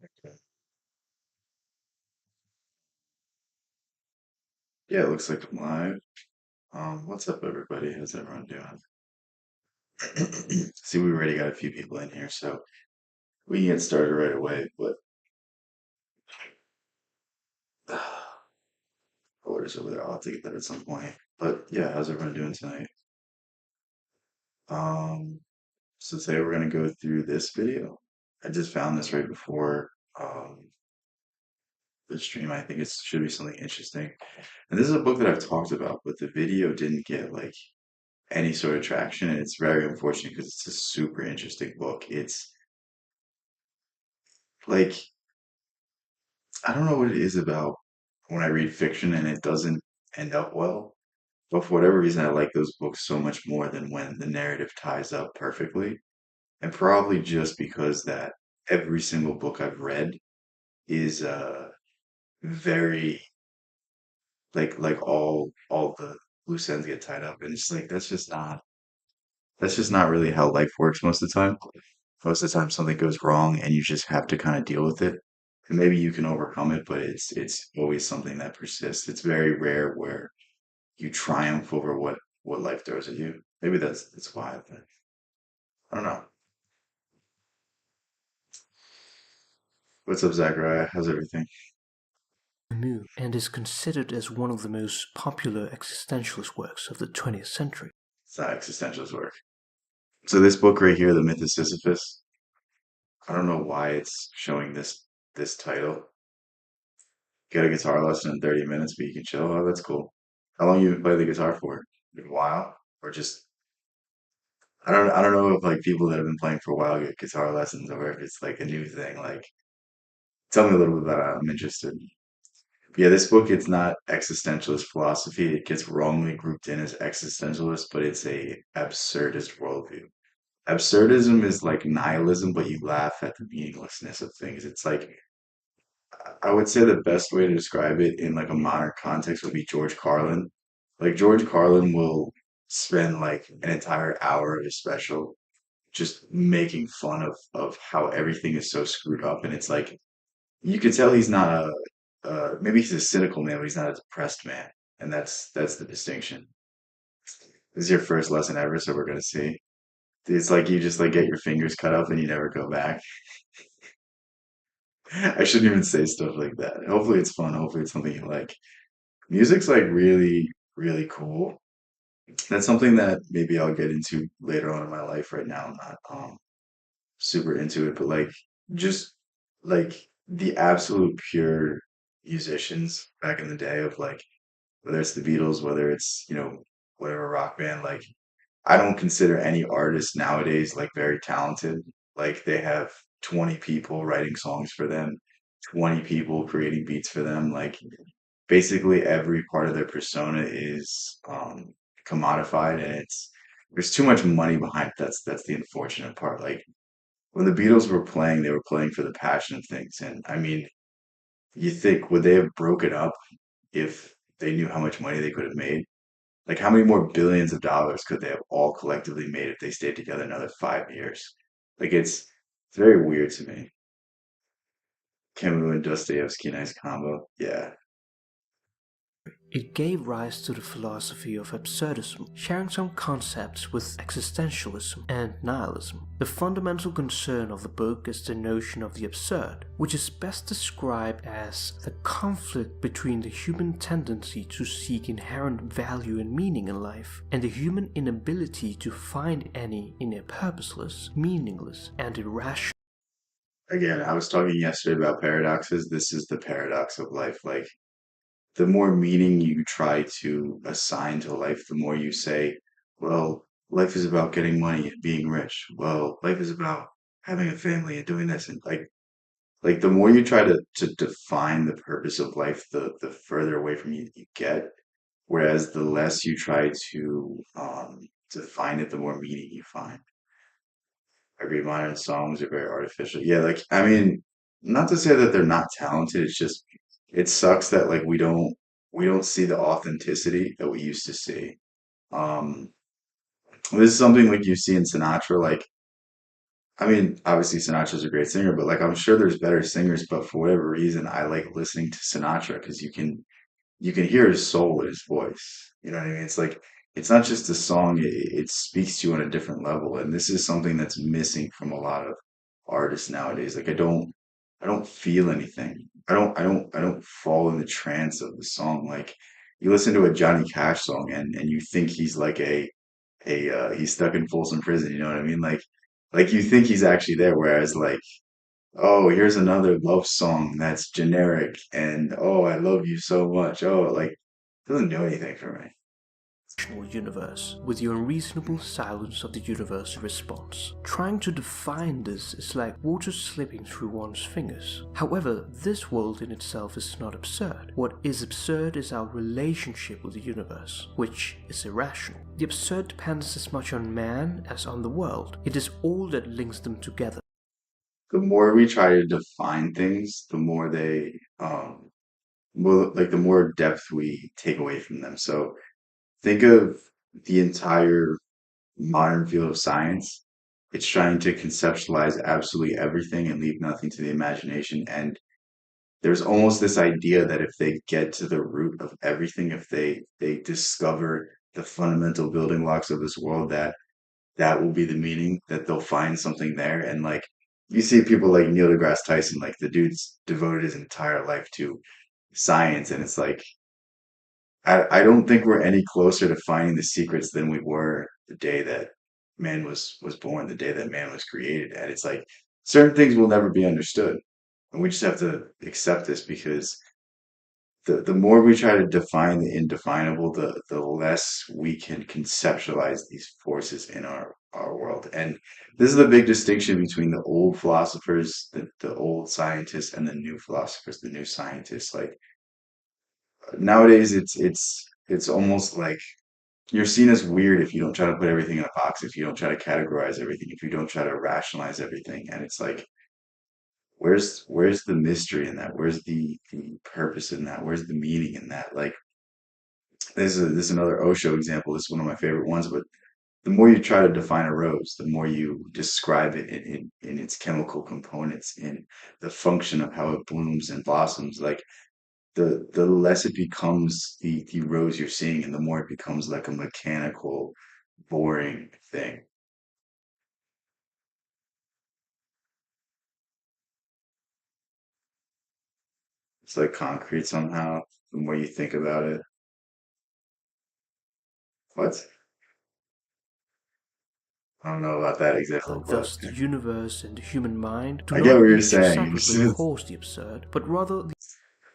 Okay. Yeah, it looks like I'm live. What's up, everybody? How's everyone doing? See, we already got a few people in here, so we can get started right away. But orders over there. I'll have to get that at some point. But yeah, how's everyone doing tonight? Um, so today we're gonna go through this video. I just found this right before the stream. I think it should be something interesting. And this is a book that I've talked about, but the video didn't get like any sort of traction, and it's very unfortunate because it's a super interesting book. It's like I don't know what it is about when I read fiction and it doesn't end up well, but for whatever reason, I like those books so much more than when the narrative ties up perfectly. And probably just because that every single book I've read is very like all the loose ends get tied up, and it's like that's just not really how life works most of the time. Most of the time something goes wrong and you just have to kind of deal with it. And maybe you can overcome it, but it's always something that persists. It's very rare where you triumph over what life throws at you. Maybe that's why, but I don't know. What's up, Zachariah? How's everything? Camus and is considered as one of the most popular existentialist works of the 20th century. It's not existentialist work. So this book right here, The Myth of Sisyphus, I don't know why it's showing this title. Get a guitar lesson in 30 minutes, but you can chill. Oh, that's cool. How long you been playing the guitar for? A while? Or just I don't know if like people that have been playing for a while get guitar lessons or if it's like a new thing. Like tell me a little bit about it. I'm interested. Yeah, this book it's not existentialist philosophy. It gets wrongly grouped in as existentialist, but it's a absurdist worldview. Absurdism is like nihilism, but you laugh at the meaninglessness of things. It's like I would say the best way to describe it in like a modern context would be George Carlin. Like George Carlin will spend like an entire hour of his special just making fun of how everything is so screwed up, and it's like you could tell he's not a maybe he's a cynical man, but he's not a depressed man, and that's the distinction. This is your first lesson ever, so we're gonna see. It's like you just like get your fingers cut off and you never go back. I shouldn't even say stuff like that. Hopefully it's fun. Hopefully it's something you like. Music's like really, really cool. That's something that maybe I'll get into later on in my life. Right now, I'm not super into it, but like just like the absolute pure musicians back in the day of like whether it's the Beatles, whether it's, whatever rock band, like I don't consider any artist nowadays like very talented. Like they have 20 people writing songs for them, 20 people creating beats for them. Like basically every part of their persona is commodified and it's there's too much money behind it. That's the unfortunate part. Like when the Beatles were playing, they were playing for the passion of things. And I mean, you think would they have broken up if they knew how much money they could have made? Like how many more billions of dollars could they have all collectively made if they stayed together another 5 years? Like it's very weird to me. Camus and Dostoyevsky, nice combo. Yeah. It gave rise to the philosophy of absurdism, sharing some concepts with existentialism and nihilism. The fundamental concern of the book is the notion of the absurd, which is best described as the conflict between the human tendency to seek inherent value and meaning in life, and the human inability to find any in a purposeless, meaningless, and irrational. Again, I was talking yesterday about paradoxes. This is the paradox of life. Like the more meaning you try to assign to life, the more you say, well, life is about getting money and being rich. Well, life is about having a family and doing this. And like the more you try to define the purpose of life, the further away from you get. Whereas the less you try to find it, the more meaning you find. I agree, modern songs are very artificial. Yeah, like I mean, not to say that they're not talented, it's just it sucks that like we don't see the authenticity that we used to see. Um this is something like you see in Sinatra, like I mean, obviously Sinatra's a great singer, but like I'm sure there's better singers, but for whatever reason, I like listening to Sinatra because you can hear his soul in his voice. You know what I mean? It's like it's not just a song; it speaks to you on a different level, and this is something that's missing from a lot of artists nowadays. Like I don't feel anything. I don't fall in the trance of the song. Like you listen to a Johnny Cash song, and you think he's like he's stuck in Folsom Prison. You know what I mean? Like you think he's actually there, whereas like oh, here's another love song that's generic and oh, I love you so much. Oh, like doesn't do anything for me. universe, with the unreasonable silence of the universe response. Trying to define this is like water slipping through one's fingers. However, this world in itself is not absurd. What is absurd is our relationship with the universe, which is irrational. The absurd depends as much on man as on the world. It is all that links them together. The more we try to define things, the more they well, like the more depth we take away from them. So think of the entire modern field of science. It's trying to conceptualize absolutely everything and leave nothing to the imagination. And there's almost this idea that if they get to the root of everything, if they discover the fundamental building blocks of this world, that will be the meaning, that they'll find something there. And like you see people like Neil deGrasse Tyson, like the dude's devoted his entire life to science, and it's like I don't think we're any closer to finding the secrets than we were the day that man was born, the day that man was created. And it's like certain things will never be understood. And we just have to accept this because the more we try to define the indefinable, the less we can conceptualize these forces in our world. And this is the big distinction between the old philosophers, the old scientists, and the new philosophers, the new scientists. Like nowadays, it's almost like you're seen as weird if you don't try to put everything in a box, if you don't try to categorize everything, if you don't try to rationalize everything. And it's like where's the mystery in that? Where's the purpose in that? Where's the meaning in that? Like this is another Osho example. This is one of my favorite ones. But the more you try to define a rose, the more you describe it in its chemical components, in the function of how it blooms and blossoms. Like the less it becomes the rose you're seeing, and the more it becomes like a mechanical, boring thing. It's like concrete somehow. The more you think about it, what? I don't know about that example, but Thus, the universe and the human mind do I get not what you're each saying. separately cause the absurd, but rather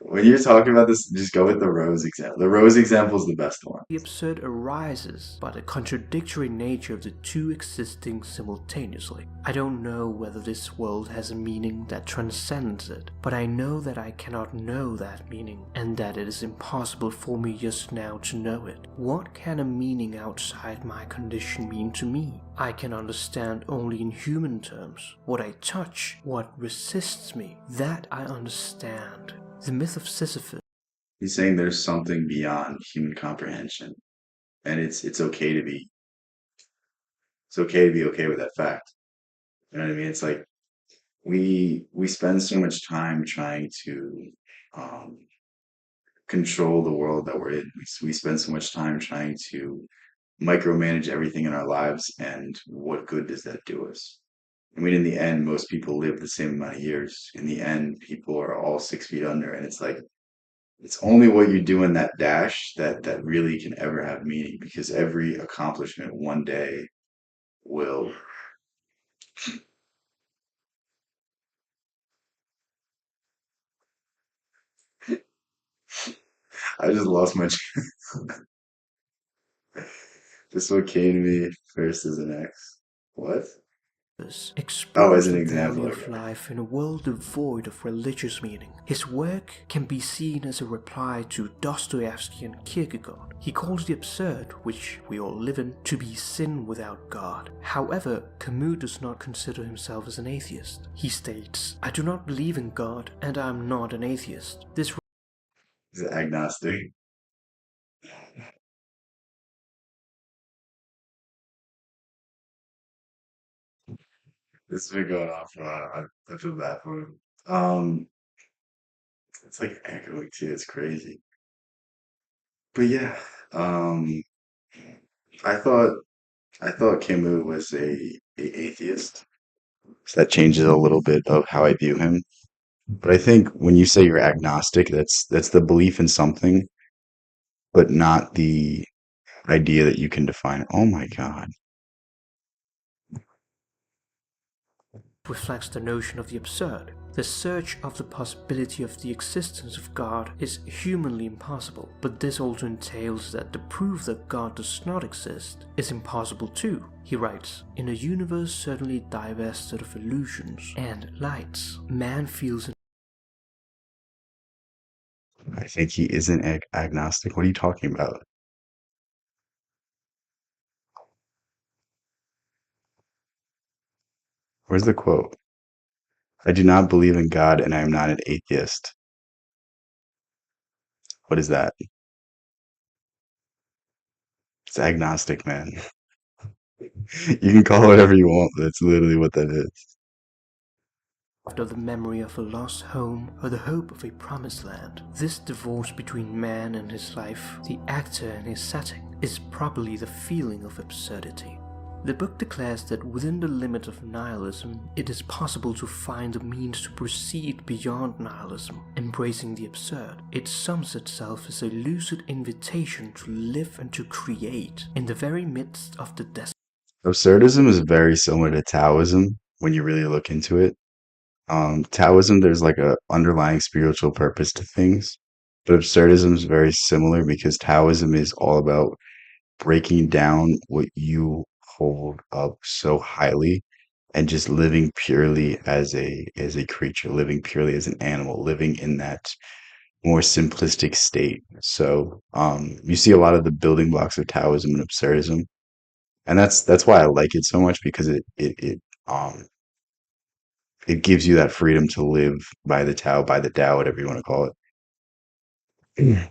When you're talking about this, just go with the rose example. The rose example is the best one. the absurd arises by the contradictory nature of the two existing simultaneously. I don't know whether this world has a meaning that transcends it, but I know that I cannot know that meaning, and that it is impossible for me just now to know it. What can a meaning outside my condition mean to me? I can understand only in human terms. What I touch, what resists me, that I understand. The myth of Sisyphus. He's saying there's something beyond human comprehension, and it's okay to be okay with that fact. You know what I mean? It's like we spend so much time trying to um, control the world that we're in. We spend so much time trying to micromanage everything in our lives, and what good does that do us? I mean, in the end, most people live the same amount of years. In the end, people are all 6 feet under, and it's like it's only what you do in that dash that really can ever have meaning, because every accomplishment one day will. I just lost my. This what came to me first as an ex. What? Oh, as Explores an the example. value of Okay. life in a world devoid of religious meaning. His work can be seen as a reply to Dostoyevsky and Kierkegaard. He calls the absurd, which we all live in, to be sin without God. However, Camus does not consider himself as an atheist. He states, "I do not believe in God, and I am not an atheist." This He's agnostic. This has been going on for a while. I feel bad for him. Um, it's like echoing too. It's crazy. But yeah, um, I thought I thought Camus was a atheist. So that changes a little bit of how I view him. But I think when you say you're agnostic, that's the belief in something, but not the idea that you can define. Oh my God. Reflects the notion of the absurd. The search of the possibility of the existence of God is humanly impossible, but this also entails that the proof that God does not exist is impossible too. He writes, "In a universe certainly divested of illusions and lights, man feels an I think he isn't agnostic. What are you talking about? Where's the quote? I do not believe in God and I am not an atheist. What is that? It's agnostic, man. You can call it whatever you want, but that's literally what that is. of the memory of a lost home or the hope of a promised land. This divorce between man and his life, the actor and his setting, is probably the feeling of absurdity." The book declares that within the limit of nihilism, it is possible to find a means to proceed beyond nihilism, embracing the absurd. It sums itself as a lucid invitation to live and to create in the very midst of the desert. Absurdism is very similar to Taoism when you really look into it. Taoism, there's like a underlying spiritual purpose to things, but absurdism is very similar because Taoism is all about breaking down what you hold up so highly and just living purely as a creature, living purely as an animal, living in that more simplistic state. So you see a lot of the building blocks of Taoism and absurdism, and that's why I like it so much because um it gives you that freedom to live by the Tao, by the Tao, whatever you want to call it.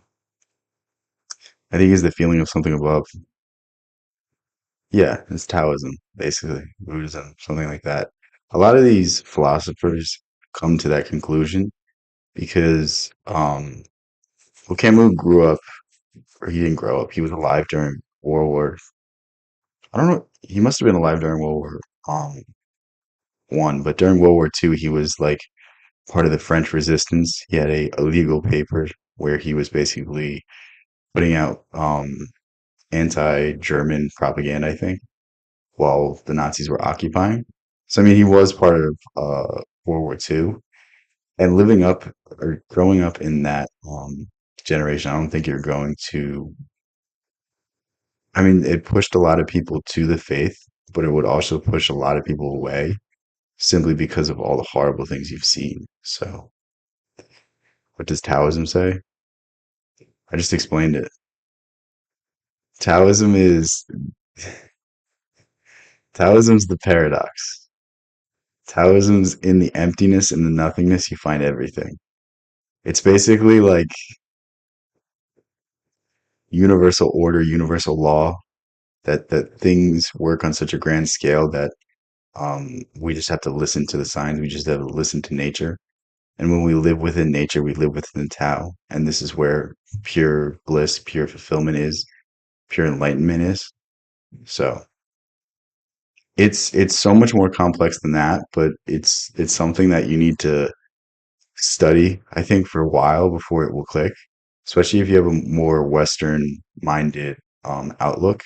I think it's the feeling of something above. Yeah, it's Taoism, basically, Buddhism, something like that. A lot of these philosophers come to that conclusion because, well, Camus grew up, or he didn't grow up. He was alive during World War. I don't know. He must have been alive during World War One, but during World War Two, he was like part of the French resistance. He had a legal paper where he was basically putting out anti-German propaganda, I think, while the Nazis were occupying. So I mean, he was part of World War Two, and living up or growing up in that generation. I don't think you're going to. I mean, it pushed a lot of people to the faith, but it would also push a lot of people away simply because of all the horrible things you've seen. So, what does Taoism say? I just explained it. Taoism is Taoism's the paradox. Taoism's in the emptiness and the nothingness, you find everything. It's basically like universal order, universal law, that things work on such a grand scale that we just have to listen to the signs. We just have to listen to nature. And when we live within nature, we live within the Tao. And this is where pure bliss, pure fulfillment is, pure enlightenment is. So it's so much more complex than that, but it's something that you need to study, I think, for a while before it will click, especially if you have a more Western minded outlook.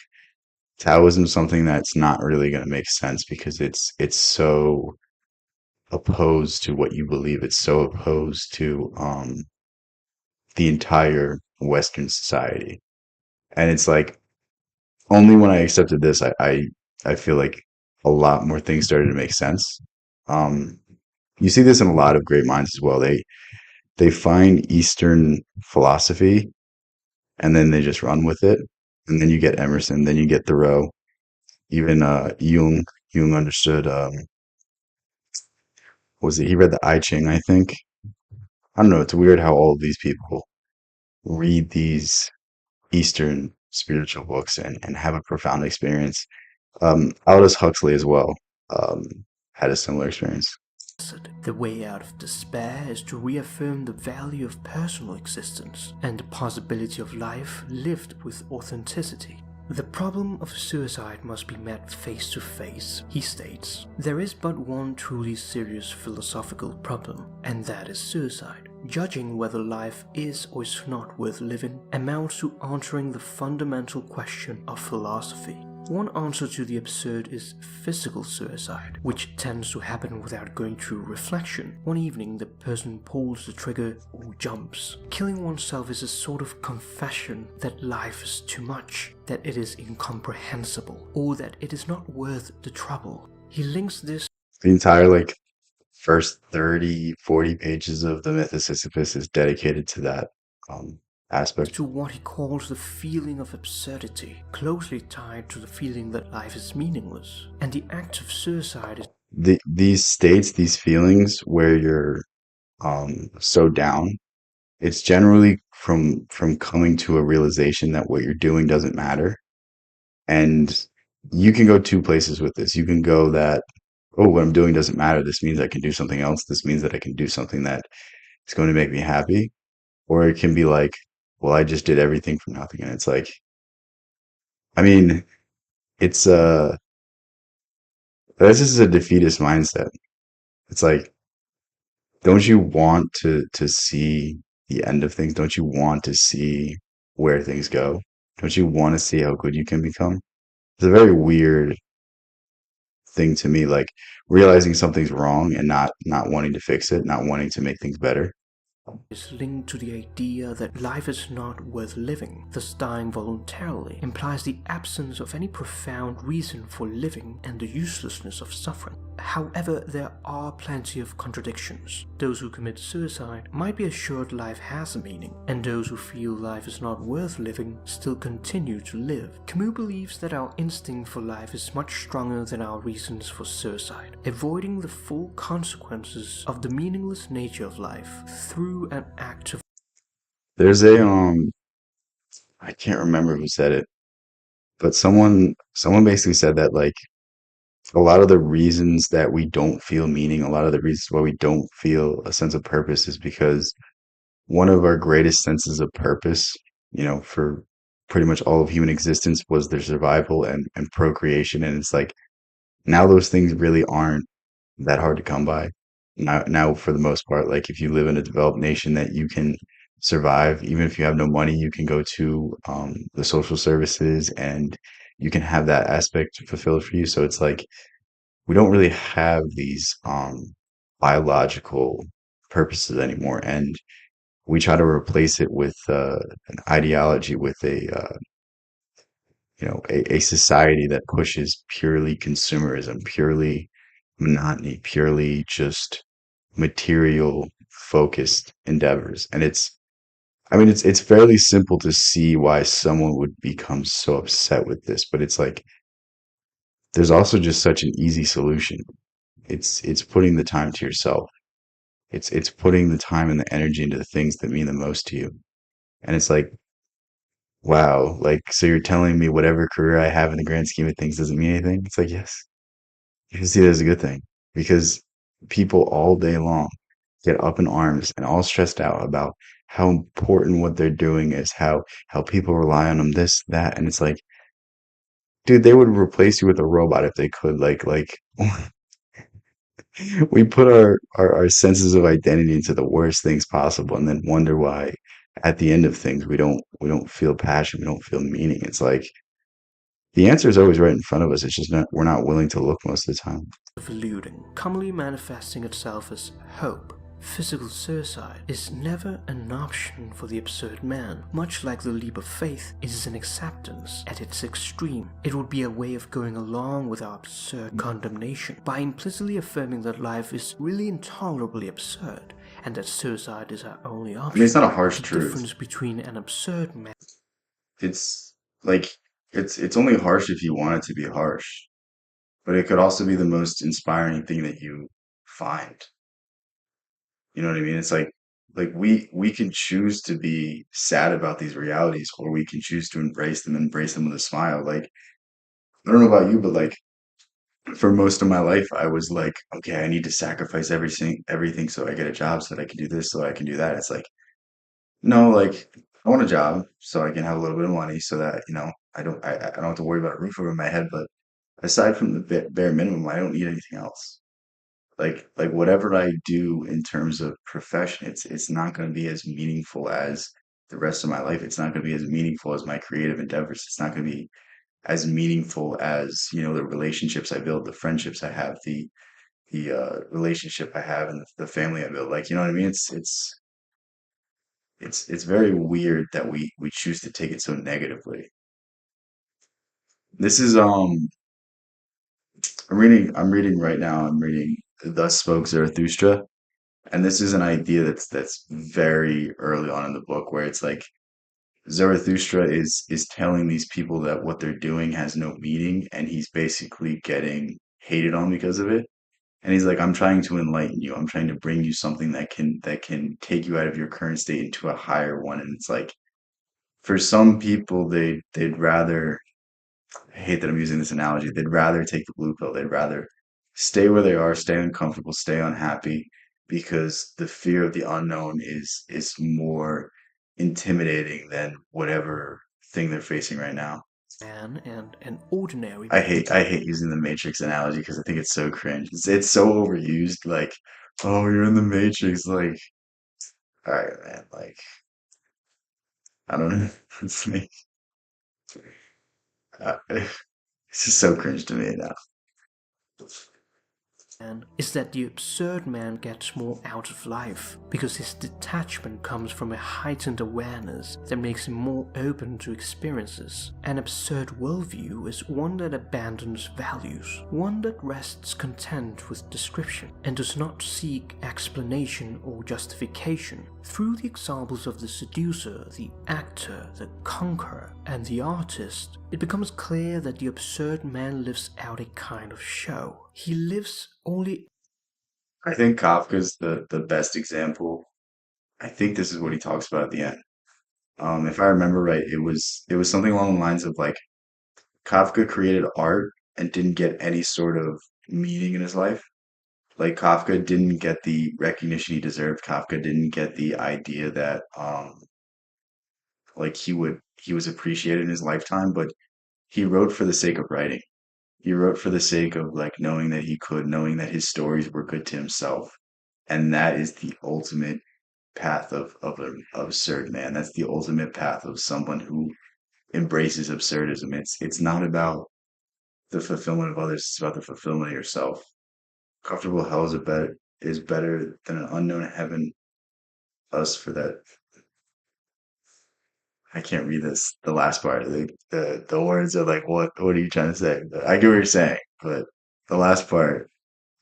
Taoism is something that's not really going to make sense because it's so opposed to what you believe. It's so opposed to the entire Western society. And it's like only when I accepted this, I feel like a lot more things started to make sense. Um, you see this in a lot of great minds as well. They find Eastern philosophy and then they just run with it. And then you get Emerson, then you get Thoreau, even Jung. Jung understood. Was it? He read the I Ching, I think. I don't know. It's weird how all of these people read these Eastern spiritual books and have a profound experience. Aldous Huxley as well. Um, had a similar experience. The way out of despair is to reaffirm the value of personal existence and the possibility of life lived with authenticity. The problem of suicide must be met face to face, he states. There is but one truly serious philosophical problem, and that is suicide. Judging whether life is or is not worth living amounts to answering the fundamental question of philosophy. One answer to the absurd is physical suicide, which tends to happen without going through reflection. One evening, the person pulls the trigger or jumps. Killing oneself is a sort of confession that life is too much, that it is incomprehensible, or that it is not worth the trouble. He links this The entire like first 30, 40 pages of the Myth of Sisyphus is dedicated to that aspect. to what he calls the feeling of absurdity, closely tied to the feeling that life is meaningless. And the act of suicide is These states, these feelings where you're so down, it's generally from coming to a realization that what you're doing doesn't matter. And you can go two places with this. You can go that, oh, what I'm doing doesn't matter. This means I can do something else. This means that I can do something that is going to make me happy. Or it can be like, well, I just did everything for nothing. And it's like, I mean, it's this is a defeatist mindset. It's like, don't you want to see the end of things? Don't you want to see where things go? Don't you want to see how good you can become? It's a very weird thing to me, like realizing something's wrong and not wanting to fix it, not wanting to make things better. is linked to the idea that life is not worth living. Thus, dying voluntarily implies the absence of any profound reason for living and the uselessness of suffering. However, there are plenty of contradictions. Those who commit suicide might be assured life has a meaning, and those who feel life is not worth living still continue to live. Camus believes that our instinct for life is much stronger than our reasons for suicide. Avoiding the full consequences of the meaningless nature of life through an act of There's a I can't remember who said it, but someone basically said that like a lot of the reasons that we don't feel meaning, a lot of the reasons why we don't feel a sense of purpose is because one of our greatest senses of purpose, for pretty much all of human existence was their survival and procreation. And it's like now those things really aren't that hard to come by. Now for the most part, like if you live in a developed nation that you can survive, even if you have no money, you can go to the social services and you can have that aspect fulfilled for you. So it's like we don't really have these biological purposes anymore, and we try to replace it with an ideology, with a society that pushes purely consumerism, purely monotony, purely just material focused endeavors. And I mean, it's fairly simple to see why someone would become so upset with this, but it's like there's also just such an easy solution. It's putting the time to yourself. It's putting the time and the energy into the things that mean the most to you. And it's like, wow, like so you're telling me whatever career I have in the grand scheme of things doesn't mean anything? It's like, yes, you can see that as a good thing because people all day long get up in arms and all stressed out about how important what they're doing is, how people rely on them, this, that, and it's like, dude, they would replace you with a robot if they could. Like we put our senses of identity into the worst things possible and then wonder why at the end of things we don't feel passion, we don't feel meaning. It's like the answer is always right in front of us. It's just not we're not willing to look most of the time. eluding, commonly manifesting itself as hope. Physical suicide is never an option for the absurd man. Much like the leap of faith, it is an acceptance at its extreme. It would be a way of going along with our absurd condemnation by implicitly affirming that life is really intolerably absurd and that suicide is our only I mean, it's option. not a harsh The truth. difference between an absurd man It's like it's only harsh if you want it to be harsh, but it could also be the most inspiring thing that you find. You know what I mean? It's like we can choose to be sad about these realities, or we can choose to embrace them with a smile. Like I don't know about you, but like for most of my life, I was like, okay, I need to sacrifice everything so I get a job so that I can do this, so I can do that. It's like, no, like I want a job so I can have a little bit of money so that, I don't have to worry about a roof over my head. But aside from the bare minimum, I don't need anything else. Like whatever I do in terms of profession, it's not going to be as meaningful as the rest of my life. It's not going to be as meaningful as my creative endeavors. It's not going to be as meaningful as, the relationships I build, the friendships I have, the relationship I have, and the family I build. Like, you know what I mean? It's very weird that we choose to take it so negatively. This is I'm reading right now. I'm reading Thus Spoke Zarathustra, and this is an idea that's very early on in the book, where it's like Zarathustra is telling these people that what they're doing has no meaning, and he's basically getting hated on because of it. And he's like, I'm trying to enlighten you. I'm trying to bring you something that can take you out of your current state into a higher one. And it's like, for some people, they'd rather, I hate that I'm using this analogy, they'd rather take the blue pill. They'd rather stay where they are, stay uncomfortable, stay unhappy, because the fear of the unknown is more intimidating than whatever thing they're facing right now. Man and an ordinary I hate using the Matrix analogy because I think it's so cringe. It's so overused. Like, oh, you're in the Matrix. Like, all right, man. Like, I don't know. It's me. It's just so cringe to me now. man is that the absurd man gets more out of life because his detachment comes from a heightened awareness that makes him more open to experiences. An absurd worldview is one that abandons values, one that rests content with description and does not seek explanation or justification. Through the examples of the seducer, the actor, the conqueror, and the artist, it becomes clear that the absurd man lives out a kind of show. He lives only. I think Kafka's the best example. I think this is what he talks about at the end. If I remember right, it was something along the lines of like Kafka created art and didn't get any sort of meaning in his life. Like Kafka didn't get the recognition he deserved. Kafka didn't get the idea that like he was appreciated in his lifetime, but he wrote for the sake of writing. He wrote for the sake of like knowing that he could, knowing that his stories were good to himself. And that is the ultimate path of an absurd man. That's the ultimate path of someone who embraces absurdism. It's not about the fulfillment of others, it's about the fulfillment of yourself. Comfortable hell is better than an unknown heaven. Us for that. I can't read this. The last part. The words are like, what are you trying to say? I get what you're saying, but the last part,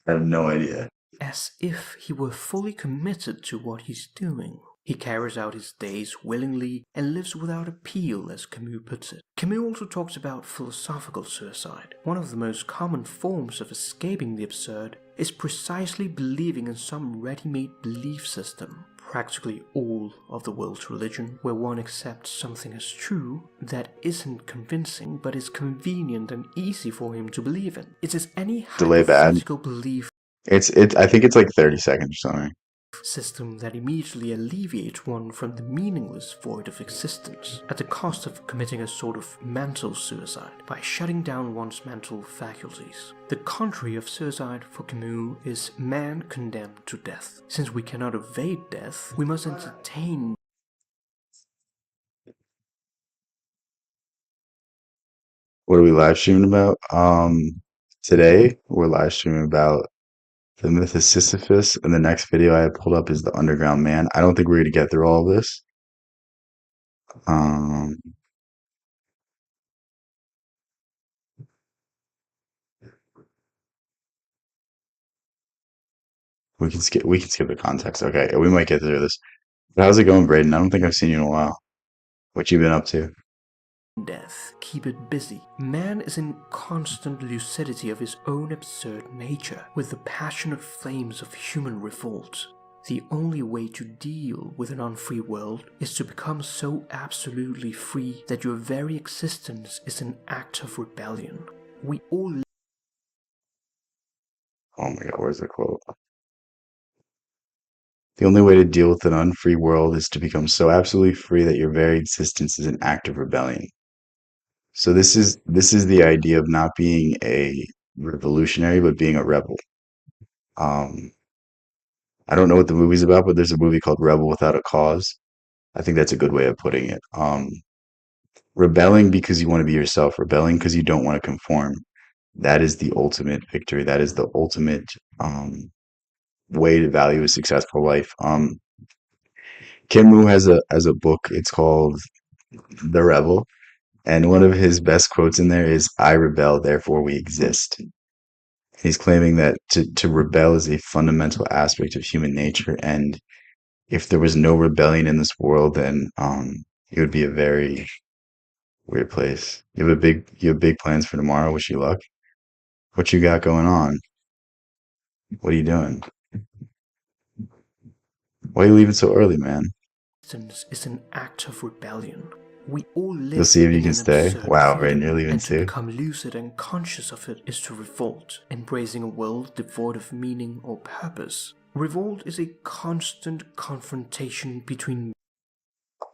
I have no idea. As if he were fully committed to what he's doing. He carries out his days willingly and lives without appeal, as Camus puts it. Camus also talks about philosophical suicide. One of the most common forms of escaping the absurd is precisely believing in some ready-made belief system. Practically all of the world's religion, where one accepts something as true that isn't convincing but is convenient and easy for him to believe in. It is any Delay bad. hypothetical belief I think it's like 30 seconds or something. system that immediately alleviates one from the meaningless void of existence, at the cost of committing a sort of mental suicide by shutting down one's mental faculties. The contrary of suicide for Camus is man condemned to death. Since we cannot evade death, we must entertain. What are we live streaming about? Today we're live streaming about the myth of Sisyphus, and the next video I have pulled up is the Underground Man. I don't think we're gonna get through all of this. Um, we can skip the context. Okay, we might get through this. But how's it going, Braden? I don't think I've seen you in a while. What you been up to? Death, keep it busy. Man is in constant lucidity of his own absurd nature, with the passionate flames of human revolt. The only way to deal with an unfree world is to become so absolutely free that your very existence is an act of rebellion. We all Oh my God, where's the quote? The only way to deal with an unfree world is to become so absolutely free that your very existence is an act of rebellion. So this is the idea of not being a revolutionary, but being a rebel. Um, I don't know what the movie's about, but there's a movie called Rebel Without a Cause. I think that's a good way of putting it. Rebelling because you want to be yourself, rebelling because you don't want to conform. That is the ultimate victory. That is the ultimate way to value a successful life. Camus has a book. It's called The Rebel, and one of his best quotes in there is, "I rebel, therefore we exist." He's claiming that to rebel is a fundamental aspect of human nature, and if there was no rebellion in this world, then it would be a very weird place. You have big plans for tomorrow. Wish you luck. What you got going on? What are you doing? Why are you leaving so early, man? Existence is an act of rebellion. We all You'll live see if you in can an stay. absurd Wow, right, freedom, you're leaving and to too. become lucid and conscious of it is to revolt, embracing a world devoid of meaning or purpose. Revolt is a constant confrontation between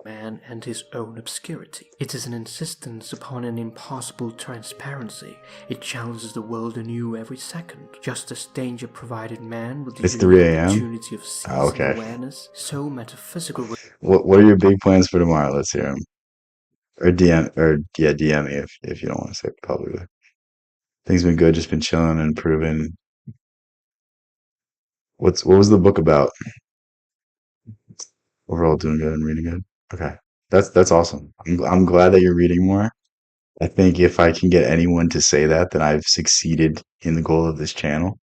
man and his own obscurity. It is an insistence upon an impossible transparency. It challenges the world anew every second. Just as danger provided man with the It's unique 3 a.m. opportunity of Oh, seizing okay. awareness, so metaphysical What are your big plans for tomorrow? Let's hear them. Or DM or yeah, DM me if you don't want to say it publicly. Things been good. Just been chilling and improving. What was the book about? Overall, doing good and reading good. Okay, that's awesome. I'm glad that you're reading more. I think if I can get anyone to say that, then I've succeeded in the goal of this channel.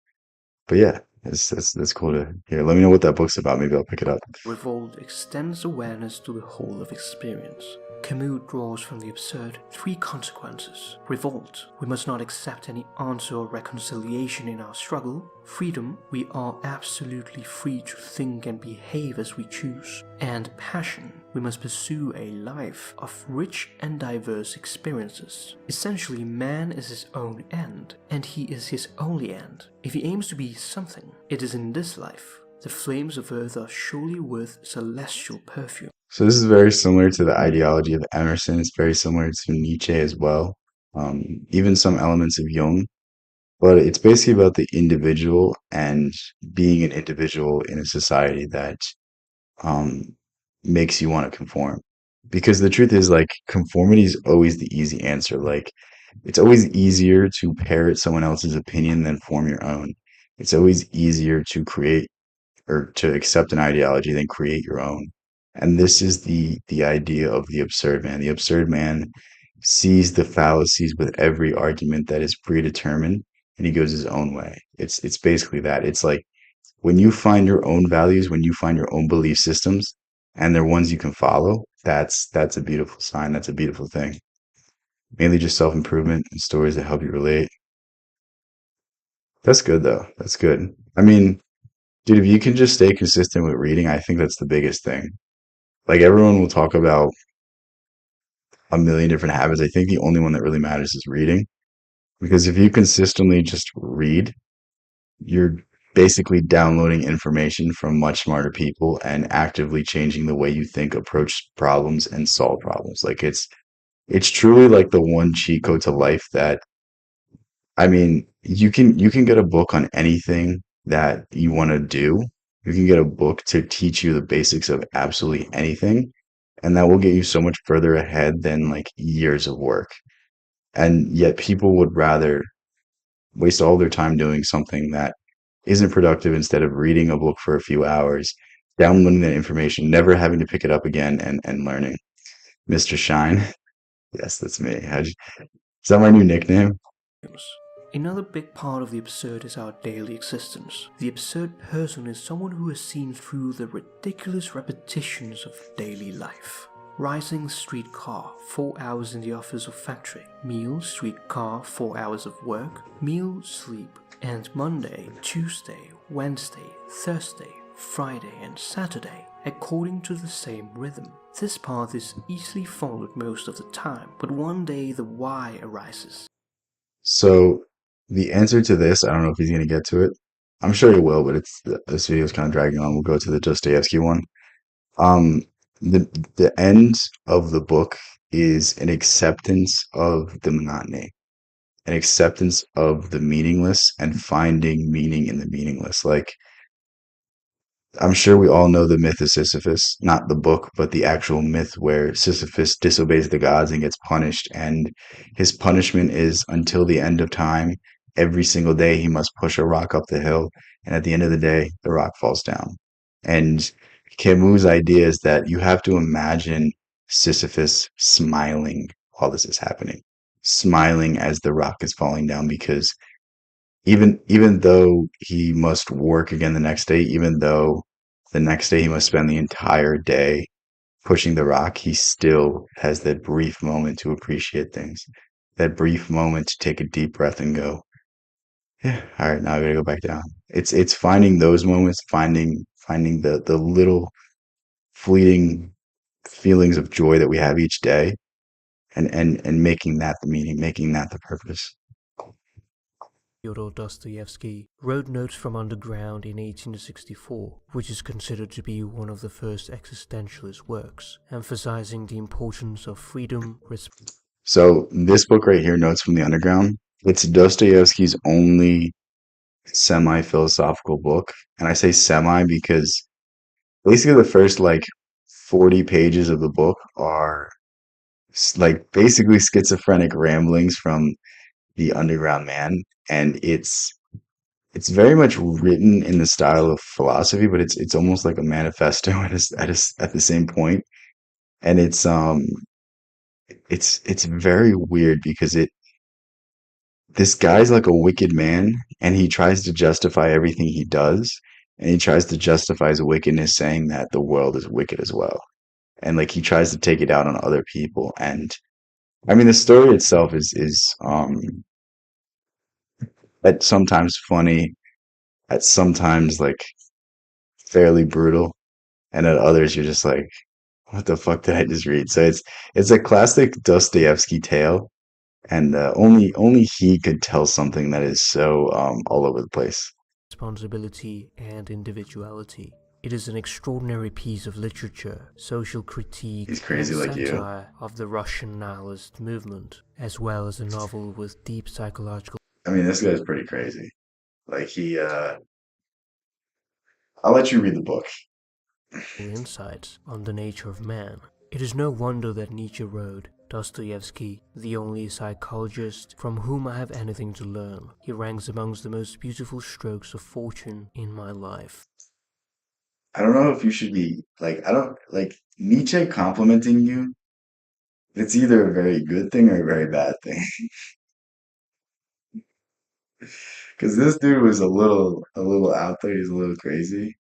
But yeah, that's cool to hear. Let me know what that book's about. Maybe I'll pick it up. revolt extends awareness to the whole of experience. Camus draws from the absurd three consequences. Revolt, we must not accept any answer or reconciliation in our struggle. Freedom, we are absolutely free to think and behave as we choose. And passion, we must pursue a life of rich and diverse experiences. Essentially, man is his own end, and he is his only end. If he aims to be something, it is in this life. The flames of earth are surely worth celestial perfume. So this is very similar to the ideology of Emerson. It's very similar to Nietzsche as well. Even some elements of Jung. But it's basically about the individual and being an individual in a society that um, makes you want to conform. Because the truth is, like, conformity is always the easy answer. Like, it's always easier to parrot someone else's opinion than form your own. It's always easier to create or to accept an ideology than create your own. And this is the idea of the absurd man. The absurd man sees the fallacies with every argument that is predetermined, and he goes his own way. It's basically that. It's like when you find your own values, when you find your own belief systems, and they're ones you can follow, that's a beautiful sign. That's a beautiful thing. Mainly just self-improvement and stories that help you relate. That's good though. That's good. I mean, dude, if you can just stay consistent with reading, I think that's the biggest thing. Like everyone will talk about a million different habits. I think the only one that really matters is reading. Because if you consistently just read, you're basically downloading information from much smarter people and actively changing the way you think, approach problems, and solve problems. Like it's truly like the one cheat code to life that I mean, you can get a book on anything that you want to do. You can get a book to teach you the basics of absolutely anything, and that will get you so much further ahead than like years of work. And yet people would rather waste all their time doing something that isn't productive instead of reading a book for a few hours, downloading that information, never having to pick it up again and learning. Mr. Shine. Yes, that's me. Is that my new nickname? Another big part of the absurd is our daily existence. The absurd person is someone who has seen through the ridiculous repetitions of daily life. Rising streetcar, 4 hours in the office or factory. Meal, streetcar, 4 hours of work. Meal, sleep. And Monday, Tuesday, Wednesday, Thursday, Friday and Saturday, according to the same rhythm. This path is easily followed most of the time, but one day the why arises. So the answer to this, I don't know if he's going to get to it, I'm sure you will, but this video is kind of dragging on. We'll go to the Dostoevsky one. Um, the the end of the book is an acceptance of the monotony, an acceptance of the meaningless, and finding meaning in the meaningless. Like I'm sure we all know the myth of Sisyphus, not the book, but the actual myth where Sisyphus disobeys the gods and gets punished. And his punishment is until the end of time, every single day he must push a rock up the hill. And at the end of the day, the rock falls down. And Camus' idea is that you have to imagine Sisyphus smiling while this is happening, smiling as the rock is falling down because even though he must work again the next day, even though the next day he must spend the entire day pushing the rock, he still has that brief moment to appreciate things. That brief moment to take a deep breath and go, yeah, all right, now I gotta go back down. It's finding those moments, finding the little fleeting feelings of joy that we have each day and making that the meaning, making that the purpose. Fyodor Dostoevsky wrote Notes from Underground in 1864, which is considered to be one of the first existentialist works, emphasizing the importance of freedom, So this book right here, Notes from the Underground, it's Dostoevsky's only semi-philosophical book. And I say semi because basically the first like 40 pages of the book are like basically schizophrenic ramblings from the underground man. And it's very much written in the style of philosophy, but it's almost like a manifesto at the same point. And it's very weird because it this guy's like a wicked man and he tries to justify everything he does and he tries to justify his wickedness saying that the world is wicked as well and like he tries to take it out on other people and I mean the story itself is at sometimes funny, at sometimes like fairly brutal, and at others you're just like what the fuck did I just read? So it's a classic Dostoevsky tale and only he could tell something that is so all over the place. responsibility, and individuality. It is an extraordinary piece of literature, social He's critique, and crazy like you. satire of the Russian nihilist movement, as well as a novel with deep psychological I mean, this guy's pretty crazy. Like I'll let you read the book. insights on the nature of man. It is no wonder that Nietzsche wrote, Dostoevsky, the only psychologist from whom I have anything to learn. He ranks amongst the most beautiful strokes of fortune in my life. I don't know if you should be like I don't like Nietzsche complimenting you. It's either a very good thing or a very bad thing. Because this dude was a little out there. He's a little crazy.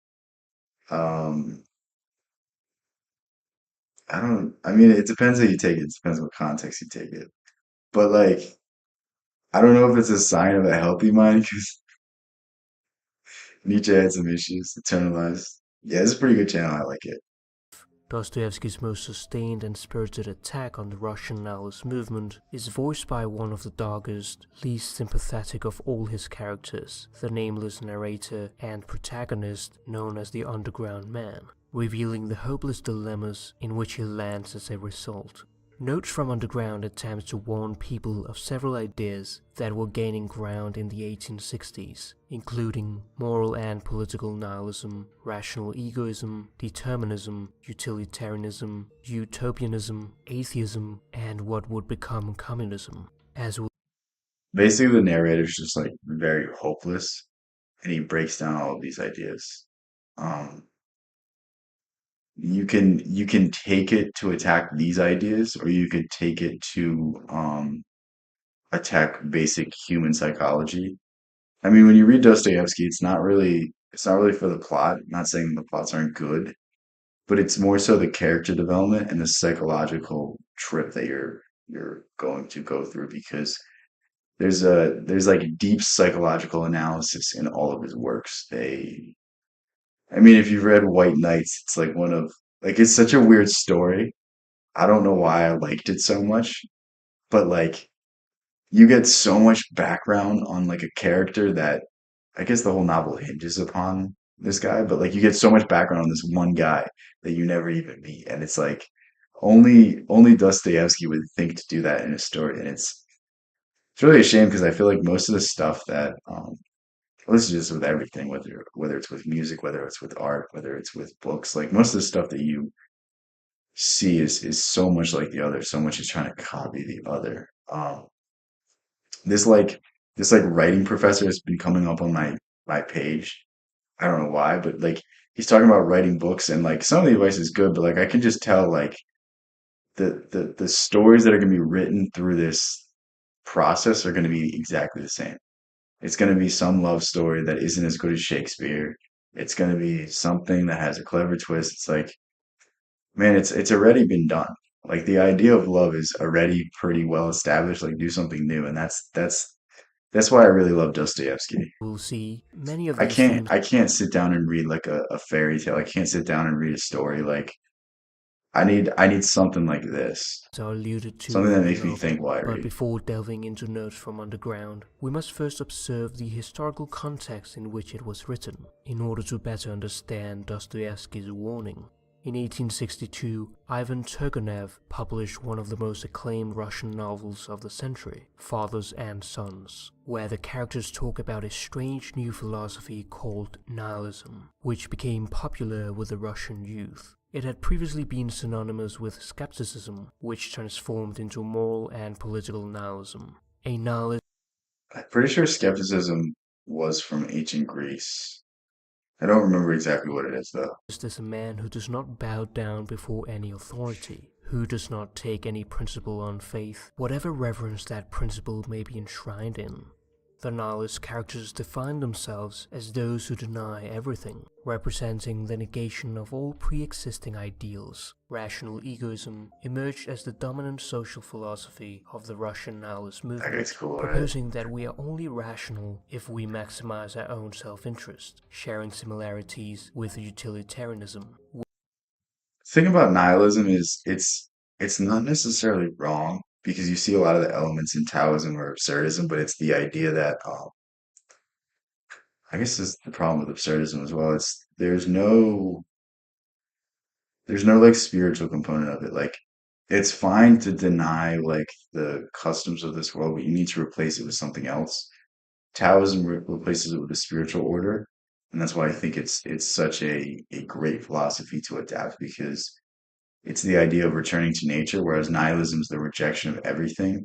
Um, I don't. I mean, it depends how you take it. It depends what context you take it. But like, I don't know if it's a sign of a healthy mind because Nietzsche had some issues, internalized. Yeah, it's a pretty good channel. I like it. Dostoevsky's most sustained and spirited attack on the Russian nihilist movement is voiced by one of the darkest, least sympathetic of all his characters, the nameless narrator and protagonist known as the Underground Man, revealing the hopeless dilemmas in which he lands as a result. Notes from Underground attempts to warn people of several ideas that were gaining ground in the 1860s, including moral and political nihilism, rational egoism, determinism, utilitarianism, utopianism, atheism, and what would become communism, as well. Basically, the narrator's just like very hopeless, and he breaks down all of these ideas. Um, you can take it to attack these ideas, or you could take it to attack basic human psychology. I mean, when you read Dostoevsky, it's not really for the plot. I'm not saying the plots aren't good, but it's more so the character development and the psychological trip that you're going to go through because there's like deep psychological analysis in all of his works. I mean, if you've read White Knights, it's like one of like it's such a weird story. I don't know why I liked it so much, but like you get so much background on like a character that I guess the whole novel hinges upon this guy, but like you get so much background on this one guy that you never even meet, and it's like only Dostoevsky would think to do that in a story, and it's really a shame because I feel like most of the stuff that well, this is just with everything, whether it's with music, whether it's with art, whether it's with books, like most of the stuff that you see is so much like the other, so much is trying to copy the other. This like this like writing professor has been coming up on my page. I don't know why, but like he's talking about writing books and like some of the advice is good, but like I can just tell like the stories that are going to be written through this process are going to be exactly the same. It's going to be some love story that isn't as good as Shakespeare. It's going to be something that has a clever twist. It's like, man, it's already been done. Like the idea of love is already pretty well established. Like do something new, and that's why I really love Dostoevsky. We'll see many of these themes I can't sit down and read like a fairy tale. I can't sit down and read a story. Like I need something like this. are alluded to Something that in the makes me novel. think while I But read. before delving into notes from underground, we must first observe the historical context in which it was written, in order to better understand Dostoevsky's warning. In 1862, Ivan Turgenev published one of the most acclaimed Russian novels of the century, Fathers and Sons, where the characters talk about a strange new philosophy called nihilism, which became popular with the Russian youth. It had previously been synonymous with skepticism, which transformed into moral and political nihilism. A nihilist I'm pretty sure skepticism was from ancient Greece. I don't remember exactly what it is though. is a man who does not bow down before any authority, who does not take any principle on faith, whatever reverence that principle may be enshrined in. The nihilist characters define themselves as those who deny everything, representing the negation of all pre-existing ideals. Rational egoism emerged as the dominant social philosophy of the Russian nihilist That movement, guy's cool, right? proposing that we are only rational if we maximize our own self-interest, sharing similarities with utilitarianism. The thing about nihilism is it's not necessarily wrong because you see a lot of the elements in Taoism or absurdism, but it's the idea that I guess this is the problem with absurdism as well. It's there's no like spiritual component of it. Like it's fine to deny like the customs of this world, but you need to replace it with something else. Taoism replaces it with a spiritual order, and that's why I think it's such a great philosophy to adapt because it's the idea of returning to nature, whereas nihilism is the rejection of everything.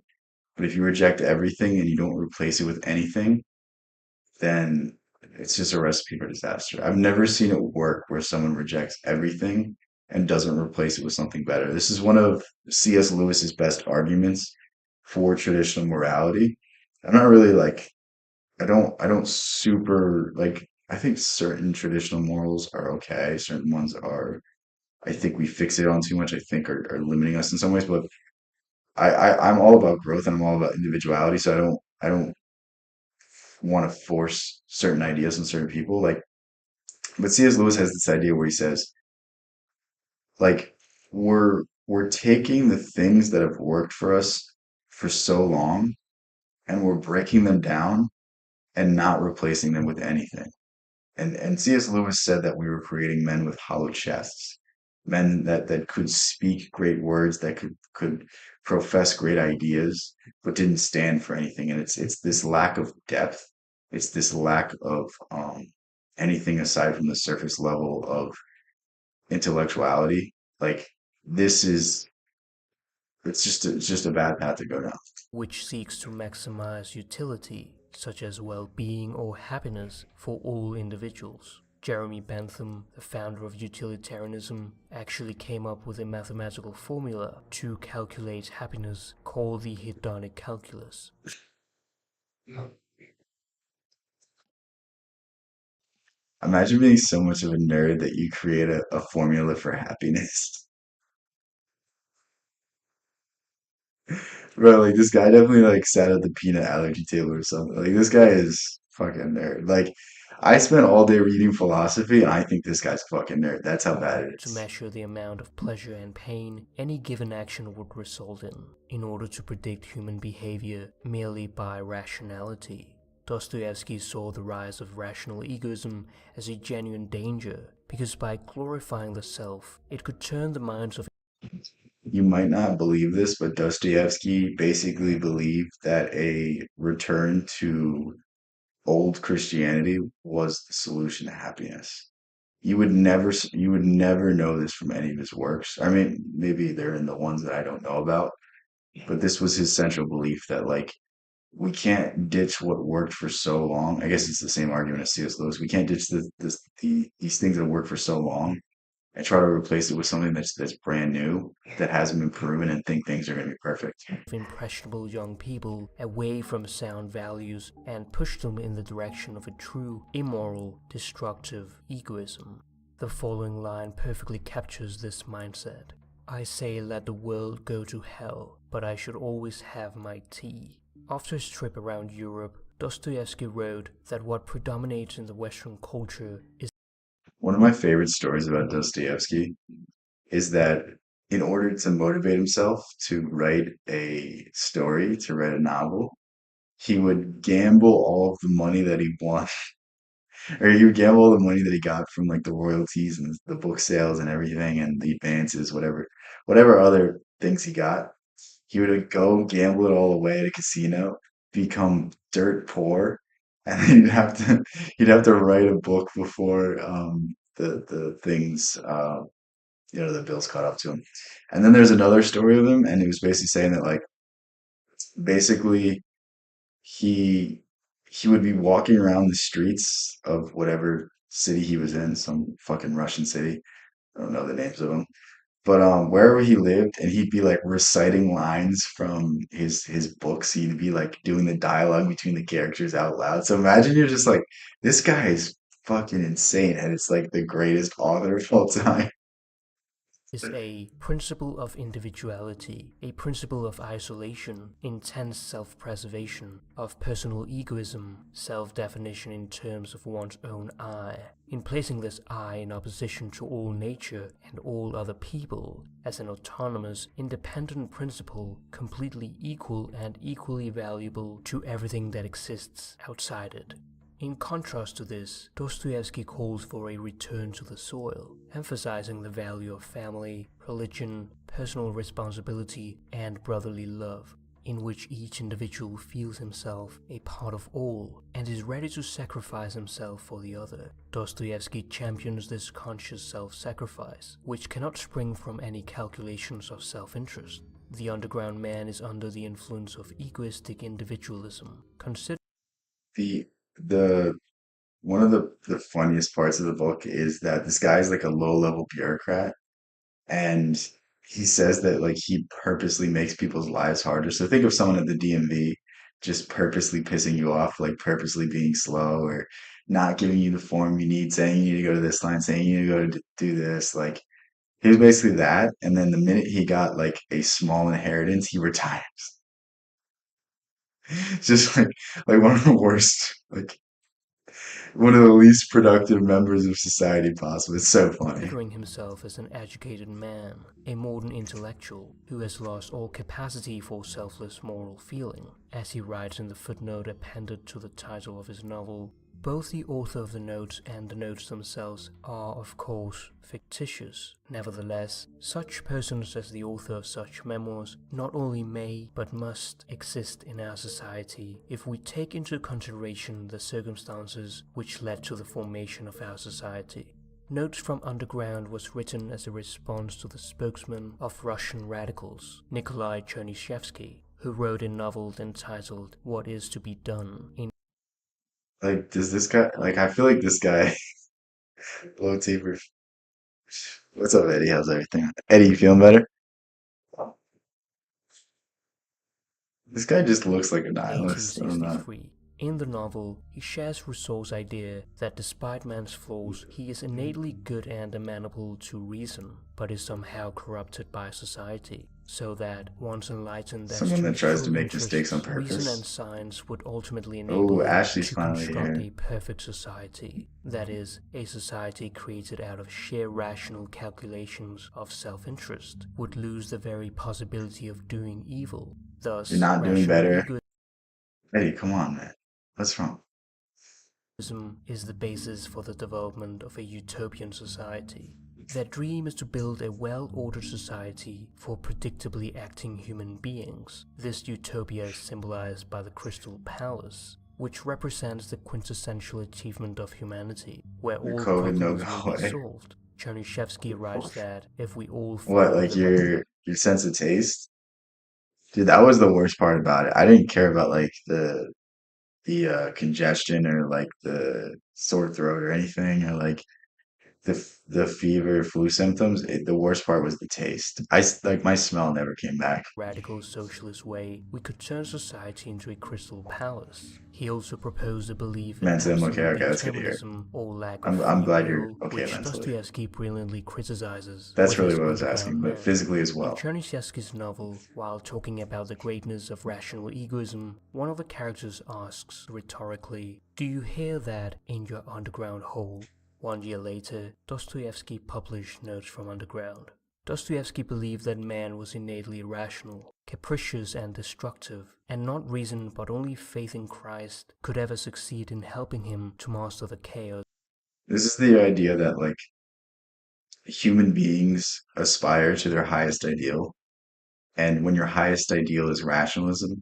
But if you reject everything and you don't replace it with anything, then it's just a recipe for disaster. I've never seen it work where someone rejects everything and doesn't replace it with something better. This is one of C.S. Lewis's best arguments for traditional morality. I'm not really like I don't super like I think certain traditional morals are okay. Certain ones are I think we fixate on too much, I think are limiting us in some ways, but I'm all about growth and I'm all about individuality, so I don't want to force certain ideas on certain people. Like but C.S. Lewis has this idea where he says, like, we're taking the things that have worked for us for so long and we're breaking them down and not replacing them with anything. And C.S. Lewis said that we were creating men with hollow chests, men that could speak great words, that could profess great ideas, but didn't stand for anything. And it's this lack of depth, it's this lack of anything aside from the surface level of intellectuality. Like this is it's just a bad path to go down. Which seeks to maximize utility, such as well-being or happiness for all individuals. Jeremy Bentham, the founder of utilitarianism, actually came up with a mathematical formula to calculate happiness called the hedonic calculus. Imagine being so much of a nerd that you create a formula for happiness. Bro, like this guy definitely like sat at the peanut allergy table or something. Like this guy is fucking nerd. Like I spent all day reading philosophy and I think this guy's fucking nerd. That's how bad it To is. measure the amount of pleasure and pain any given action would result in order to predict human behavior merely by rationality. Dostoevsky saw the rise of rational egoism as a genuine danger because by glorifying the self, it could turn the minds of You might not believe this, but Dostoevsky basically believed that a return to old Christianity was the solution to happiness. You would never know this from any of his works. I mean, maybe they're in the ones that I don't know about, but this was his central belief that like we can't ditch what worked for so long. I guess it's the same argument as C.S. Lewis. We can't ditch these things that work for so long and try to replace it with something that's brand new that hasn't been proven and think things are going to be perfect. impressionable young people away from sound values and push them in the direction of a true, immoral, destructive egoism. The following line perfectly captures this mindset. I say let the world go to hell, but I should always have my tea. After his trip around Europe, Dostoevsky wrote that what predominates in the Western culture is One of my favorite stories about Dostoevsky is that in order to motivate himself to write a story, to write a novel, he would gamble all of the money that he won, or he would gamble all the money that he got from like the royalties and the book sales and everything and the advances, whatever other things he got. He would go gamble it all away at a casino, become dirt poor, and then he'd have to write a book before the things the bills caught up to him. And then there's another story of him, and he was basically saying that like basically he he would be walking around the streets of whatever city he was in, some fucking Russian city. I don't know the names of them. But wherever he lived, and he'd be like reciting lines from his books. He'd be like doing the dialogue between the characters out loud. So imagine you're just like, this guy is fucking insane, and it's like the greatest author of all time. a principle of individuality, a principle of isolation, intense self-preservation, of personal egoism, self-definition in terms of one's own I. In placing this I in opposition to all nature and all other people, as an autonomous, independent principle, completely equal and equally valuable to everything that exists outside it. In contrast to this, Dostoevsky calls for a return to the soil, emphasizing the value of family, religion, personal responsibility, and brotherly love, in which each individual feels himself a part of all and is ready to sacrifice himself for the other. Dostoevsky champions this conscious self-sacrifice, which cannot spring from any calculations of self-interest. The underground man is under the influence of egoistic individualism. Consider The the one of the funniest parts of the book is that this guy's like a low level bureaucrat, and he says that like he purposely makes people's lives harder. So think of someone at the DMV just purposely pissing you off, like purposely being slow or not giving you the form you need, saying you need to go to this line, saying you need to go to do this. Like he was basically that. And then the minute he got like a small inheritance, he retires. Just like one of the worst, like one of the least productive members of society possible. It's so funny. Considering himself as an educated man, a modern intellectual who has lost all capacity for selfless moral feeling, as he writes in the footnote appended to the title of his novel. Both the author of the notes and the notes themselves are, of course, fictitious. Nevertheless, such persons as the author of such memoirs not only may, but must exist in our society if we take into consideration the circumstances which led to the formation of our society. Notes from Underground was written as a response to the spokesman of Russian radicals, Nikolai Chernyshevsky, who wrote a novel entitled What Is to Be Done in Like, does this guy, like, I feel like this guy, low taper. What's up, Eddie? How's everything? Eddie, you feeling better? This guy just looks like a nihilist. I don't know. 1863. In the novel, he shares Rousseau's idea that despite man's flaws, he is innately good and amenable to reason, but is somehow corrupted by society, so that, once enlightened as Someone to that his tries to true make mistakes on interests, reason and purpose. science would ultimately enable Oh, him Ashley's to finally construct here. a perfect society, that is, a society created out of sheer rational calculations of self-interest, would lose the very possibility of doing evil. You're Thus, not doing rational better. ego Eddie, come on, man. What's wrong? Is the basis for the development of a utopian society. Their dream is to build a well-ordered society for predictably acting human beings. This utopia is symbolized by the Crystal Palace, which represents the quintessential achievement of humanity, where Your all COVID no problems will go be away. solved. Chernyshevsky writes that if we all What, follow like the method your sense of taste? Dude, that was the worst part about it. I didn't care about like the congestion or like the sore throat or anything or like the fever, flu symptoms. The worst part was the taste. Like my smell never came back. radical socialist way, we could turn society into a crystal palace. He also proposed a belief in Mentally, I'm okay. absolute Okay, that's good to hear. determinism or lack of I'm free glad you're will, okay which mentally. Dostoevsky brilliantly criticizes That's with really his what I was asking, Underground but Man. physically as In well. Chernyshevsky's novel, while talking about the greatness of rational egoism, one of the characters asks rhetorically, "Do you hear that in your underground hole?" 1 year later, Dostoevsky published Notes from Underground. Dostoevsky believed that man was innately irrational, capricious and destructive, and not reason but only faith in Christ could ever succeed in helping him to master the chaos. This is the idea that like human beings aspire to their highest ideal, and when your highest ideal is rationalism,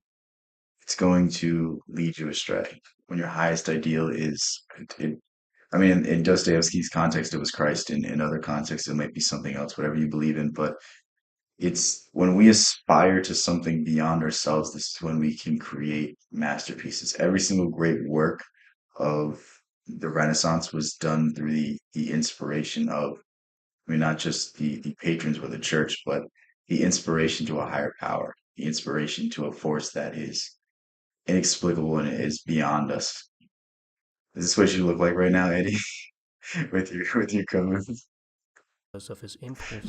it's going to lead you astray. When your highest ideal is, it, I mean, in Dostoevsky's context, it was Christ. In other contexts, it might be something else, whatever you believe in. But it's when we aspire to something beyond ourselves, this is when we can create masterpieces. Every single great work of the Renaissance was done through the inspiration of, I mean, not just the patrons or the church, but the inspiration to a higher power, the inspiration to a force that is inexplicable and is beyond us. Is this what you look like right now, Eddie, with your comments, Of his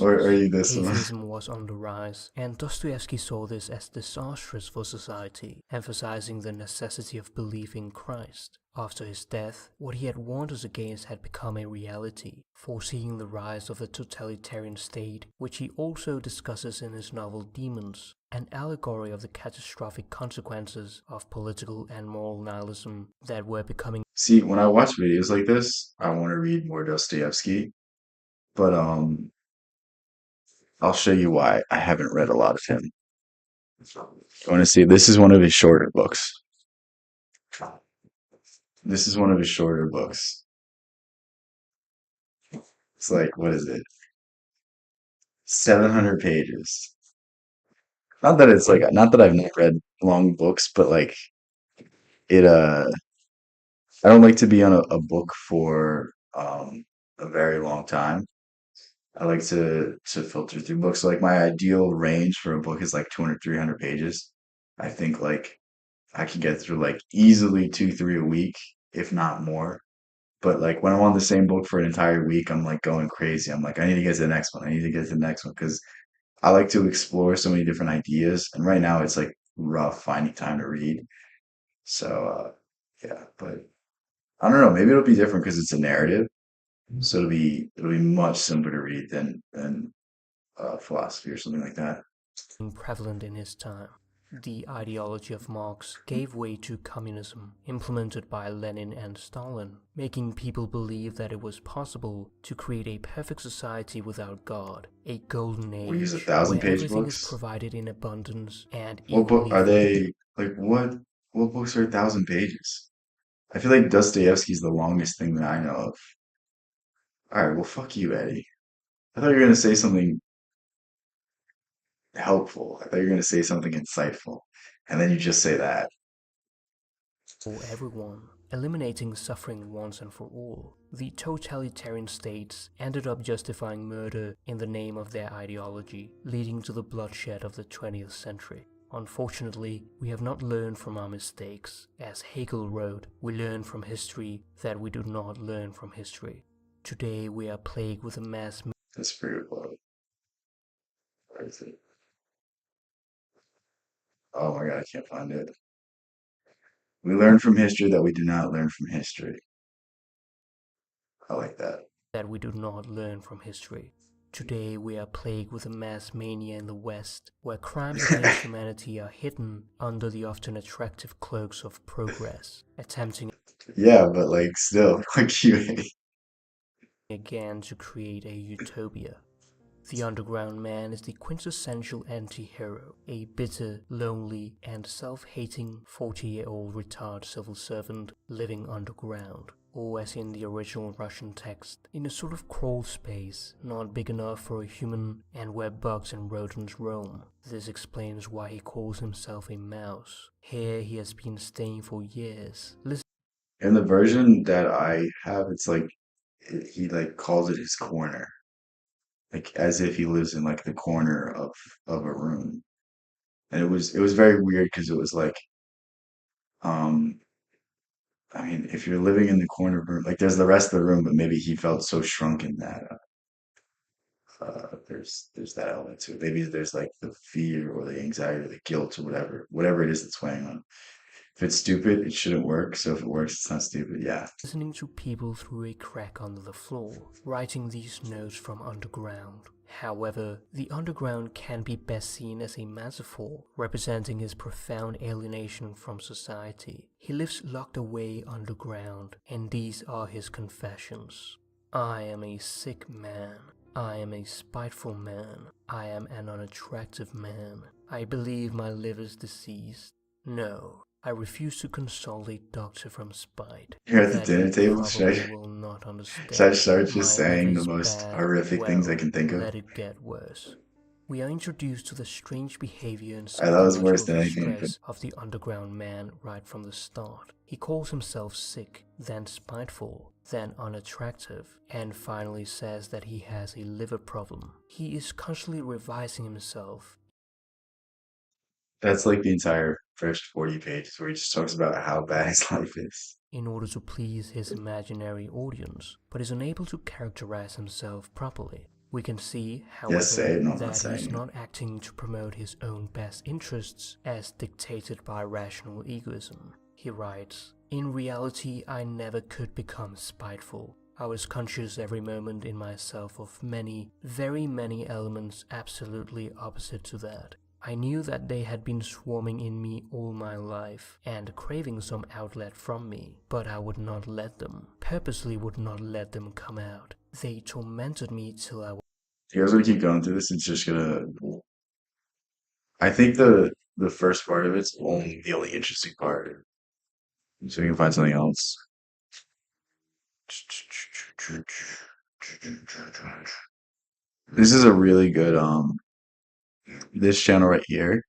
or are impulses. you this one? Atheism was on the rise, and Dostoevsky saw this as disastrous for society, emphasizing the necessity of belief in Christ. After his death, what he had warned us against had become a reality, foreseeing the rise of the totalitarian state, which he also discusses in his novel Demons, an allegory of the catastrophic consequences of political and moral nihilism that were becoming. See, when I watch videos like this, I want to read more Dostoevsky, but I'll show you why I haven't read a lot of him. I want to see. This is one of his shorter books. This is one of his shorter books. It's like, what is it? 700 pages. Not that it's like, not that I've not read long books, but like it, I don't like to be on a book for a very long time. I like to filter through books. Like my ideal range for a book is like 200, 300 pages. I think like I can get through like easily two, three a week, if not more. But like when I'm on the same book for an entire week, I'm like going crazy. I'm like, I need to get to the next one. I need to get to the next one because I like to explore so many different ideas. And right now it's like rough finding time to read. So yeah, but I don't know. Maybe it'll be different because it's a narrative. So it'll be much simpler to read than philosophy or something like that. Prevalent in his time. The ideology of Marx gave way to communism, implemented by Lenin and Stalin, making people believe that it was possible to create a perfect society without God, a golden We use a age thousand where page everything is books. provided in abundance and What book equally are free. they? Like what books are 1,000 pages? I feel like Dostoevsky's the longest thing that I know of. All right, well, fuck you, Eddie. I thought you were gonna say something helpful. I thought you were gonna say something insightful, and then you just say that. For everyone, eliminating suffering once and for all. The totalitarian states ended up justifying murder in the name of their ideology, leading to the bloodshed of the 20th century. Unfortunately, we have not learned from our mistakes. As Hegel wrote, we learn from history that we do not learn from history. Today we are plagued with a mass. That's pretty good quote. Where is it? Oh my God, I can't find it. We learn from history that we do not learn from history. I like that. That we do not learn from history. Today we are plagued with a mass mania in the West, where crimes against humanity are hidden under the often attractive cloaks of progress, attempting Yeah, but like still, fuck you. again to create a utopia. The underground man is the quintessential anti-hero, a bitter, lonely, and self-hating 40-year-old retired civil servant living underground, or as in the original Russian text, in a sort of crawl space not big enough for a human and where bugs and rodents roam. This explains why he calls himself a mouse. Here he has been staying for years, In the version that I have, it's like he like calls it his corner, like as if he lives in like the corner of a room. And it was very weird because it was like, um, I mean, if you're living in the corner room, like there's the rest of the room, but maybe he felt so shrunken that there's that element to it. Maybe there's like the fear or the anxiety or the guilt or whatever it is that's weighing on. If it's stupid, it shouldn't work. So if it works, it's not stupid. Yeah. listening to people through a crack under the floor, writing these notes from underground. However, the underground can be best seen as a metaphor, representing his profound alienation from society. He lives locked away underground, and these are his confessions. I am a sick man. I am a spiteful man. I am an unattractive man. I believe my liver's deceased. No, I refuse to consult a doctor from spite. You're at the That you dinner table. probably will not Should I understand. start just My liver saying the is most bad. horrific things I Well, can think of? let it get worse. We are introduced to the strange behavior and I thought it was worse psychological than anything I could. distress of the underground man right from the start. He calls himself sick, then spiteful, then unattractive, and finally says that he has a liver problem. He is constantly revising himself That's like the entire first 40 pages where he just talks about how bad his life is. in order to please his imaginary audience, but is unable to characterize himself properly. We can see, Yes, say however, it. No, I'm not that he is saying it. not acting to promote his own best interests as dictated by rational egoism. He writes, "In reality, I never could become spiteful. I was conscious every moment in myself of many, very many elements absolutely opposite to that. I knew that they had been swarming in me all my life and craving some outlet from me, but I would not let them, purposely would not let them come out. They tormented me till I was You guys want to keep going through this? It's just gonna. I think the first part of it's only the only interesting part. So we can find something else. This is a really good this channel right here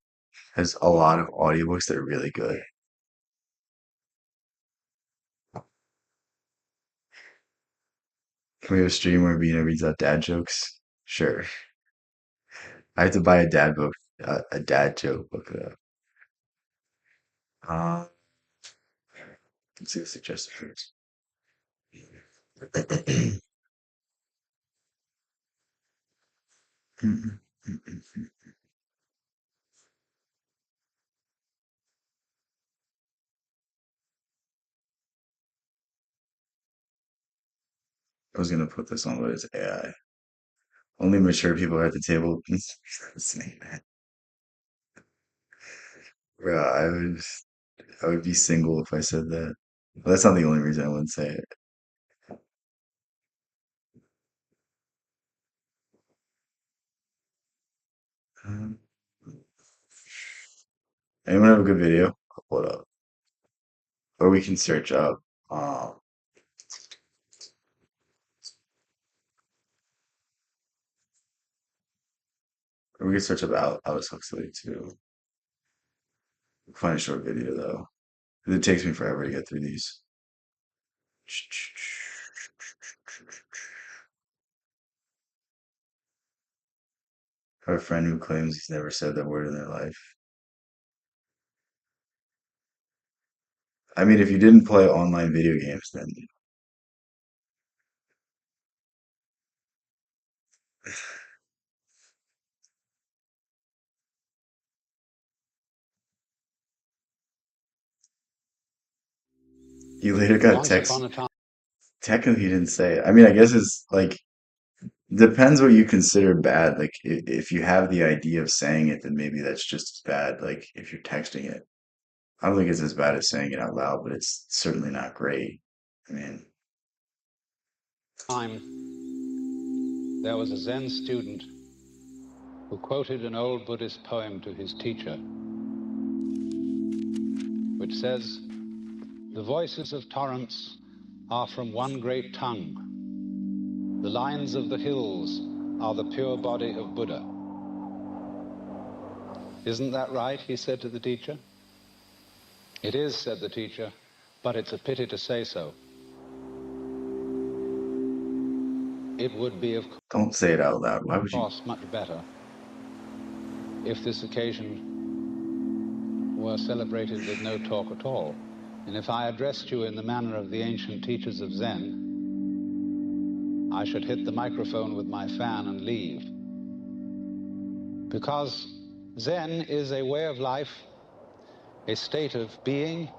has a lot of audiobooks that are really good. Can we have a stream where Bino reads out dad jokes? Sure. I have to buy a dad book, a dad joke book though. Let's see the suggested first. I was gonna put this on, but it's AI. Only mature people are at the table listening. Bro, I would be single if I said that. Well, that's not the only reason I wouldn't say it. Um, Anyone have a good video? I'll pull it up. Or we can search up. Um, or we can search up Aldous Huxley too. Find a short video though. 'Cause it takes me forever to get through these. I have a friend who claims he's never said that word in their life. I mean, if you didn't play online video games, then you later got Once upon text. a time. Technically, he didn't say it. I mean, I guess it's like Depends what you consider bad. Like if you have the idea of saying it, then maybe that's just as bad. Like if you're texting it, I don't think it's as bad as saying it out loud, but it's certainly not great. I mean, Time, there was a Zen student who quoted an old Buddhist poem to his teacher, which says, "The voices of torrents are from one great tongue. The lines of the hills are the pure body of Buddha." "Isn't that right?" he said to the teacher. "It is," said the teacher, "but it's a pity to say so. It would be, of don't say it out loud. Why would you? course, much better if this occasion were celebrated with no talk at all, and if I addressed you in the manner of the ancient teachers of Zen, I should hit the microphone with my fan and leave. Because Zen is a way of life, a state of being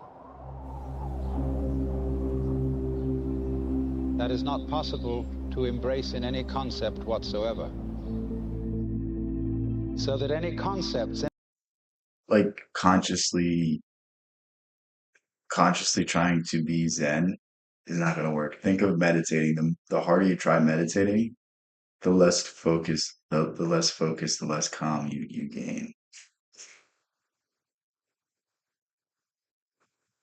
that is not possible to embrace in any concept whatsoever. So that any concepts, Like consciously trying to be Zen is not going to work. Think of meditating. The harder you try meditating, the less focus, the less focus, the less calm you gain.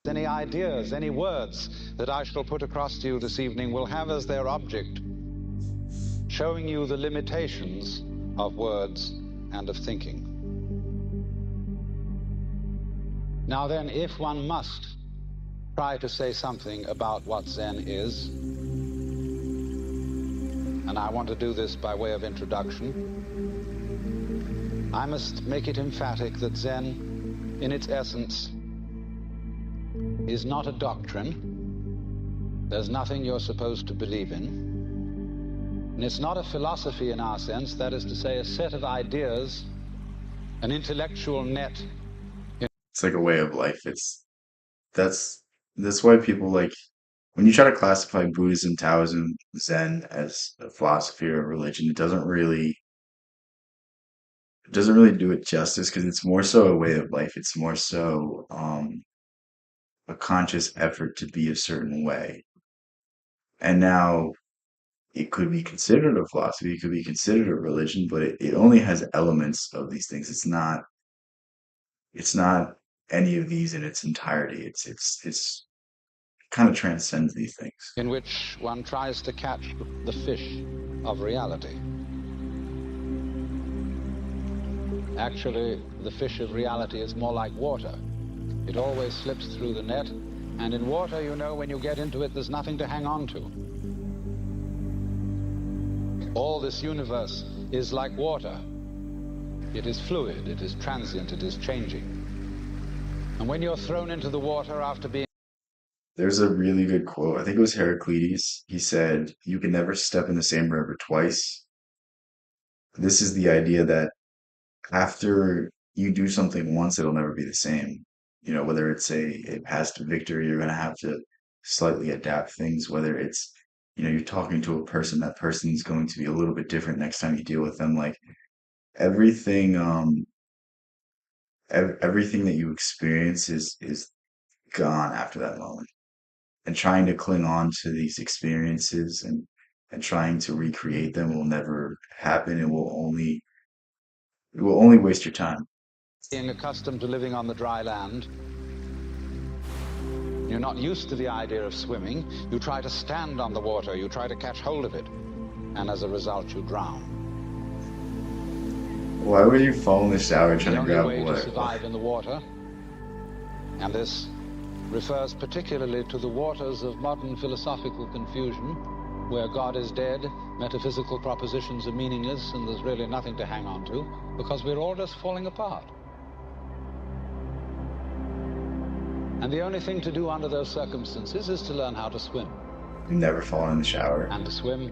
any ideas, any words that I shall put across to you this evening will have as their object showing you the limitations of words and of thinking. Now then, if one must try to say something about what Zen is, and I want to do this by way of introduction, I must make it emphatic that Zen, in its essence, is not a doctrine. There's nothing you're supposed to believe in. And it's not a philosophy in our sense, that is to say, a set of ideas, an intellectual net. It's like a way of life. That's that's why people like when you try to classify Buddhism, Taoism, Zen as a philosophy or a religion, it doesn't really do it justice because it's more so a way of life. It's more so a conscious effort to be a certain way. And now it could be considered a philosophy, it could be considered a religion, but it only has elements of these things. It's not any of these in its entirety. It's kind of transcends these things. In which one tries to catch the fish of reality. Actually, the fish of reality is more like water. It always slips through the net, and in water, you know, when you get into it, there's nothing to hang on to. All this universe is like water. It is fluid, it is transient, it is changing. And when you're thrown into the water after being There's a really good quote. I think it was Heraclitus. He said, "You can never step in the same river twice." This is the idea that after you do something once, it'll never be the same. Whether it's a past victory, you're going to have to slightly adapt things. Whether it's, you're talking to a person, that person's going to be a little bit different next time you deal with them. Like everything, everything that you experience is gone after that moment. And trying to cling on to these experiences and trying to recreate them will never happen. It will only waste your time. accustomed to living on the dry land, you're not used to the idea of swimming, you try to stand on the water, you try to catch hold of it, and as a result you drown. Why would you fall in the shower trying The to grab only way to water? survive in the water, and this refers particularly to the waters of modern philosophical confusion, where God is dead, metaphysical propositions are meaningless, and there's really nothing to hang on to, because we're all just falling apart. And the only thing to do under those circumstances is to learn how to swim. You've never fallen in the shower. And to swim,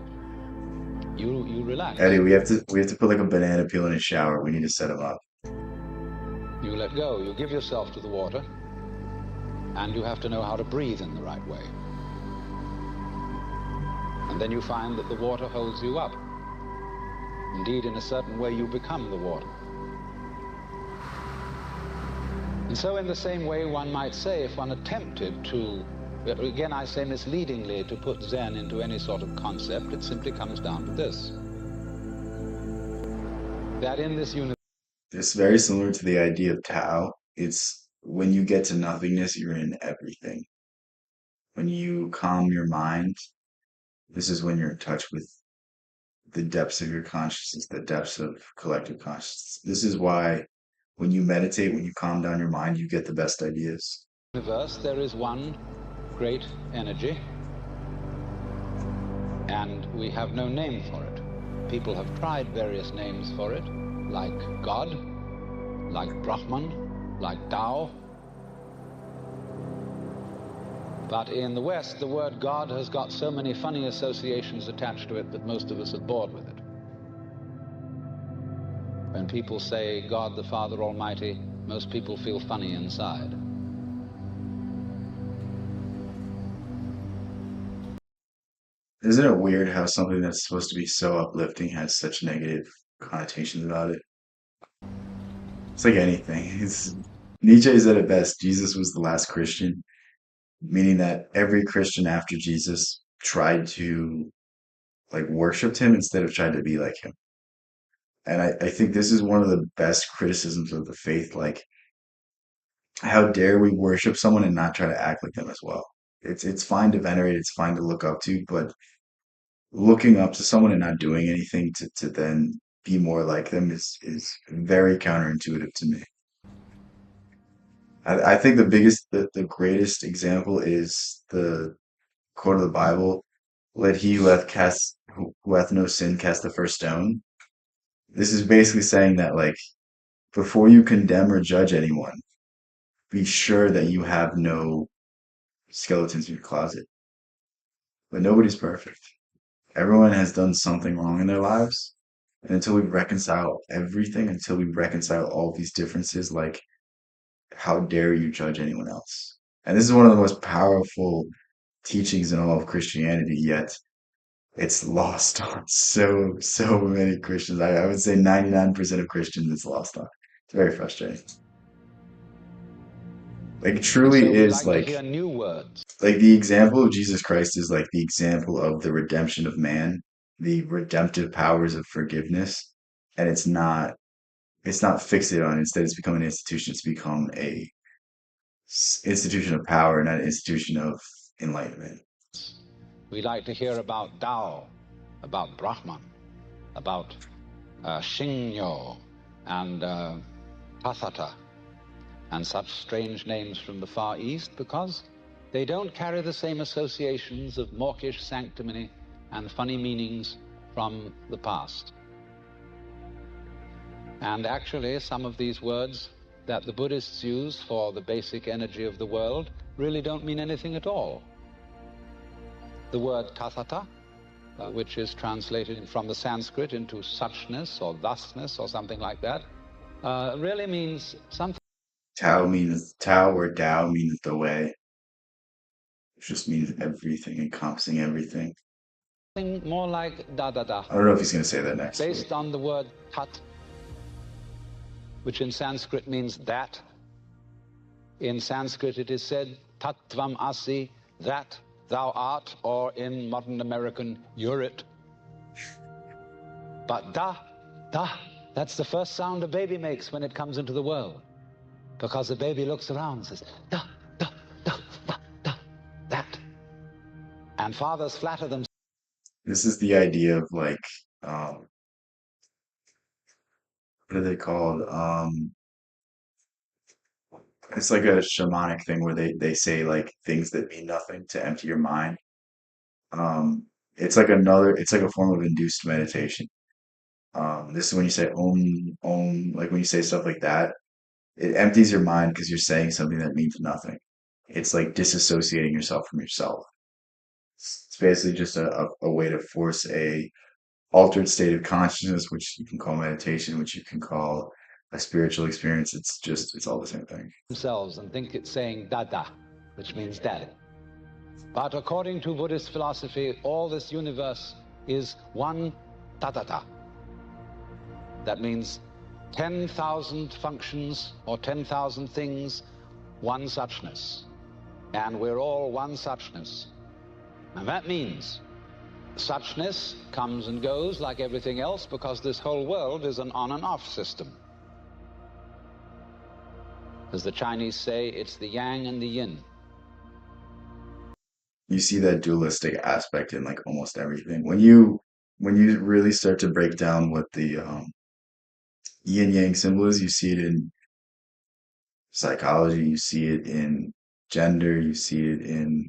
you relax. Eddie, we have to put like a banana peel in his shower. We need to set him up. You let go, you give yourself to the water, and you have to know how to breathe in the right way. And then you find that the water holds you up. Indeed, in a certain way, you become the water. And so in the same way, one might say, if one attempted to, again I say misleadingly, to put Zen into any sort of concept, it simply comes down to this. That in this universe, It's very similar to the idea of Tao. It's when you get to nothingness, you're in everything. When you calm your mind, this is when you're in touch with the depths of your consciousness, the depths of collective consciousness. This is why when you meditate, when you calm down your mind, you get the best ideas. there is one great energy, and we have no name for it. People have tried various names for it, like God, like Brahman, like Tao. But in the West, the word God has got so many funny associations attached to it that most of us are bored with it. When people say God the Father Almighty, most people feel funny inside. Isn't it weird how something that's supposed to be so uplifting has such negative connotations about it? It's like anything. Nietzsche said it best. Jesus was the last Christian, meaning that every Christian after Jesus tried to like worshiped him instead of trying to be like him. And I think this is one of the best criticisms of the faith. Like, how dare we worship someone and not try to act like them as well? It's fine to venerate, it's fine to look up to, but looking up to someone and not doing anything to then be more like them is very counterintuitive to me. I think the greatest example is the quote of the Bible, let he who hath no sin cast the first stone. This is basically saying that like before you condemn or judge anyone, be sure that you have no skeletons in your closet. But nobody's perfect. Everyone has done something wrong in their lives. And until we reconcile everything, until we reconcile all these differences, like how dare you judge anyone else? And this is one of the most powerful teachings in all of Christianity, yet it's lost on so many Christians. I would say 99% of Christians it's lost on. It's very frustrating. Like it And truly so we is like to hear new words. like the example of Jesus Christ is like the example of the redemption of man, the redemptive powers of forgiveness. And it's not fixated on it. Instead it's become an institution. It's become a institution of power, not an institution of enlightenment. We like to hear about Tao, about Brahman, about Shinyo and Tathata, and such strange names from the Far East, because they don't carry the same associations of mawkish sanctimony and funny meanings from the past. And actually, some of these words that the Buddhists use for the basic energy of the world really don't mean anything at all. The word tathata, which is translated from the Sanskrit into suchness or thusness or something like that, really means something Tao or Tao means the way. It just means everything, encompassing everything. more like da-da-da, I don't know if he's gonna say that next week. based on the word tat, which in Sanskrit means that. In Sanskrit it is said tattvam asi, that thou art, or in modern American, you're it. But da, that's the first sound a baby makes when it comes into the world. Because the baby looks around and says, da, da, da, da, da, that. And fathers flatter them. This is the idea of like, what are they called? It's like a shamanic thing where they say like things that mean nothing to empty your mind. It's like a form of induced meditation. This is when you say om, like when you say stuff like that, it empties your mind because you're saying something that means nothing. It's like disassociating yourself from yourself. It's basically just a way to force a altered state of consciousness, which you can call meditation, which you can call a spiritual experience. It's all the same thing. Themselves and think it's saying dada, which means daddy. But according to Buddhist philosophy, all this universe is one tathata. That means 10,000 functions or 10,000 things, one suchness. And we're all one suchness. And that means suchness comes and goes like everything else, because this whole world is an on and off system. As the Chinese say, it's the yang and the yin. You see that dualistic aspect in like almost everything. When you really start to break down what the yin yang symbol is, you see it in psychology, you see it in gender, you see it in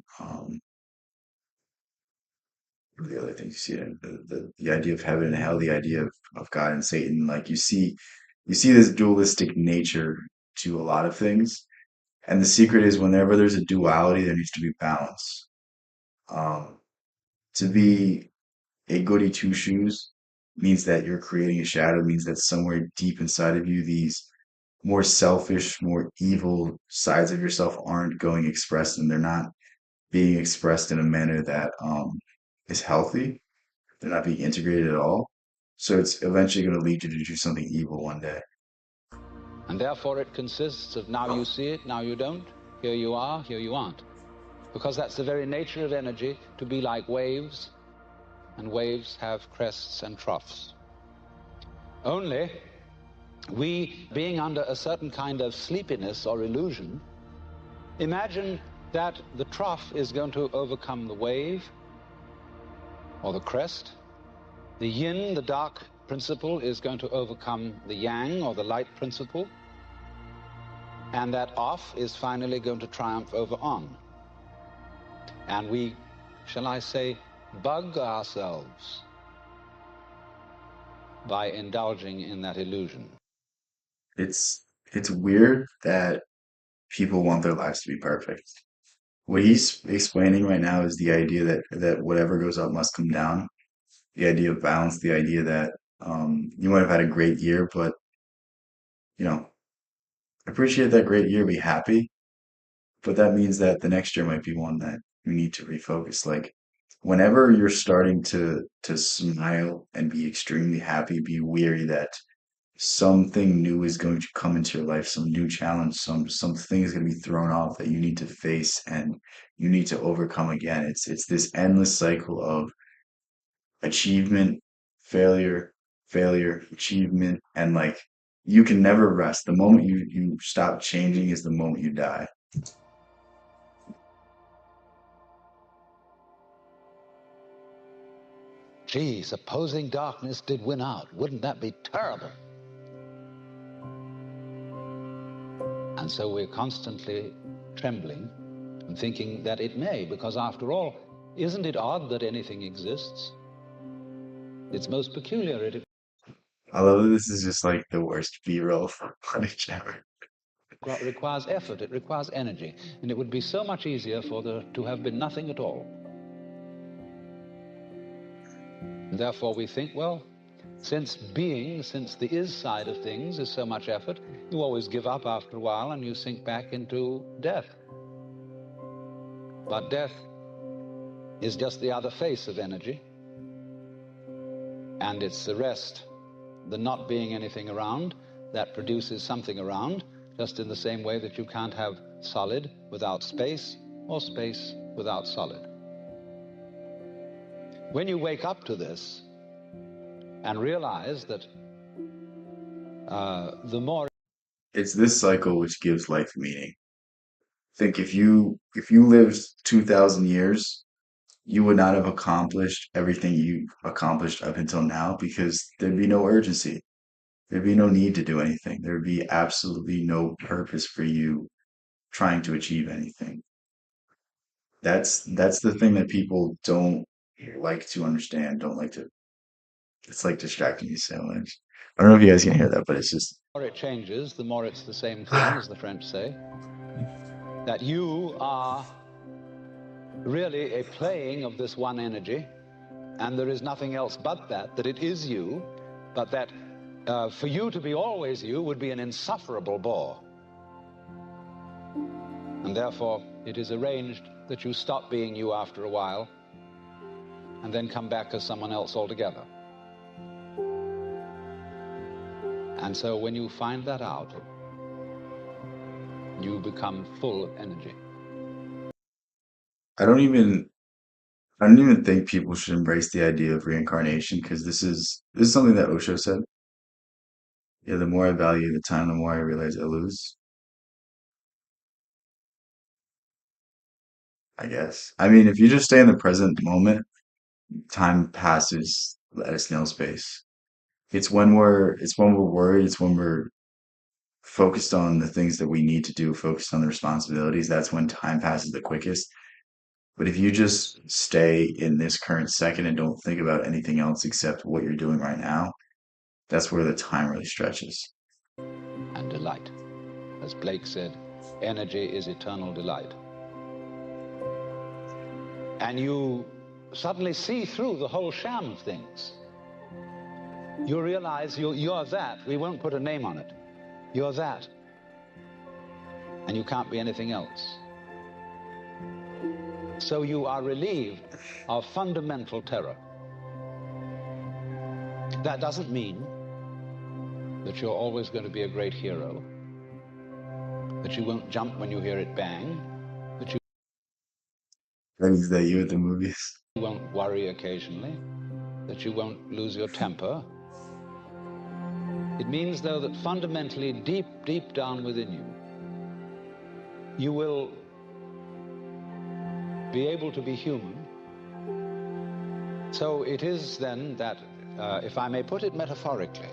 what are the other things you see it in the idea of heaven and hell, the idea of God and Satan. Like you see this dualistic nature to a lot of things. And the secret is whenever there's a duality, there needs to be balance. Um, to be a goody two shoes means that you're creating a shadow, means that somewhere deep inside of you, these more selfish, more evil sides of yourself aren't going expressed, and they're not being expressed in a manner that is healthy. They're not being integrated at all. So it's eventually going to lead you to do something evil one day. And therefore it consists of now you see it, now you don't, here you are, here you aren't. Because that's the very nature of energy, to be like waves, and waves have crests and troughs. Only we, being under a certain kind of sleepiness or illusion, imagine that the trough is going to overcome the wave or the crest. The yin, the dark principle, is going to overcome the yang or the light principle. And that off is finally going to triumph over on. And we, shall I say, bug ourselves by indulging in that illusion. It's weird that people want their lives to be perfect. What he's explaining right now is the idea that whatever goes up must come down. The idea of balance, the idea that you might have had a great year, but you know, appreciate that great year, be happy, but that means that the next year might be one that you need to refocus. Like whenever you're starting to smile and be extremely happy, be weary that something new is going to come into your life, some new challenge, something is going to be thrown off that you need to face and you need to overcome again. It's this endless cycle of achievement, failure, failure, achievement, and like you can never rest. The moment you stop changing is the moment you die. Gee, supposing darkness did win out, wouldn't that be terrible? And so we're constantly trembling and thinking that it may, because after all, isn't it odd that anything exists? It's most peculiar. It I love that this is just like the worst B-roll for footage ever. requires effort, it requires energy, and it would be so much easier for there to have been nothing at all. And therefore we think, well, since the is side of things is so much effort, you always give up after a while and you sink back into death. But death is just the other face of energy, and it's the rest, the not being anything around, that produces something around, just in the same way that you can't have solid without space or space without solid. When you wake up to this and realize that the more It's this cycle which gives life meaning. Think if you lived 2,000 years, you would not have accomplished everything you've accomplished up until now because there'd be no urgency. There'd be no need to do anything. There'd be absolutely no purpose for you trying to achieve anything. That's the thing that people don't like to understand, don't like to, it's like distracting me so much. I don't know if you guys can hear that, but it's just it changes, the more it's the same thing, as the French say, that you are really a playing of this one energy, and there is nothing else but that it is you, but that for you to be always you would be an insufferable bore. And therefore it is arranged that you stop being you after a while and then come back as someone else altogether. And so when you find that out, you become full of energy. I don't even I don't even think people should embrace the idea of reincarnation because this is something that Osho said. Yeah, the more I value the time, the more I realize I lose. I guess. I mean, if you just stay in the present moment, time passes at a snail's pace. It's when we're worried, it's when we're focused on the things that we need to do, focused on the responsibilities, that's when time passes the quickest. But if you just stay in this current second and don't think about anything else except what you're doing right now, that's where the time really stretches. And delight. As Blake said, energy is eternal delight. And you suddenly see through the whole sham of things. You realize you're that. We won't put a name on it. You're that. And you can't be anything else. So you are relieved of fundamental terror. That doesn't mean that you're always going to be a great hero, that you won't jump when you hear it bang, that you Is that you at the movies? won't worry occasionally, that you won't lose your temper. It means, though, that fundamentally, deep, deep down within you, you will be able to be human. So it is then that, if I may put it metaphorically,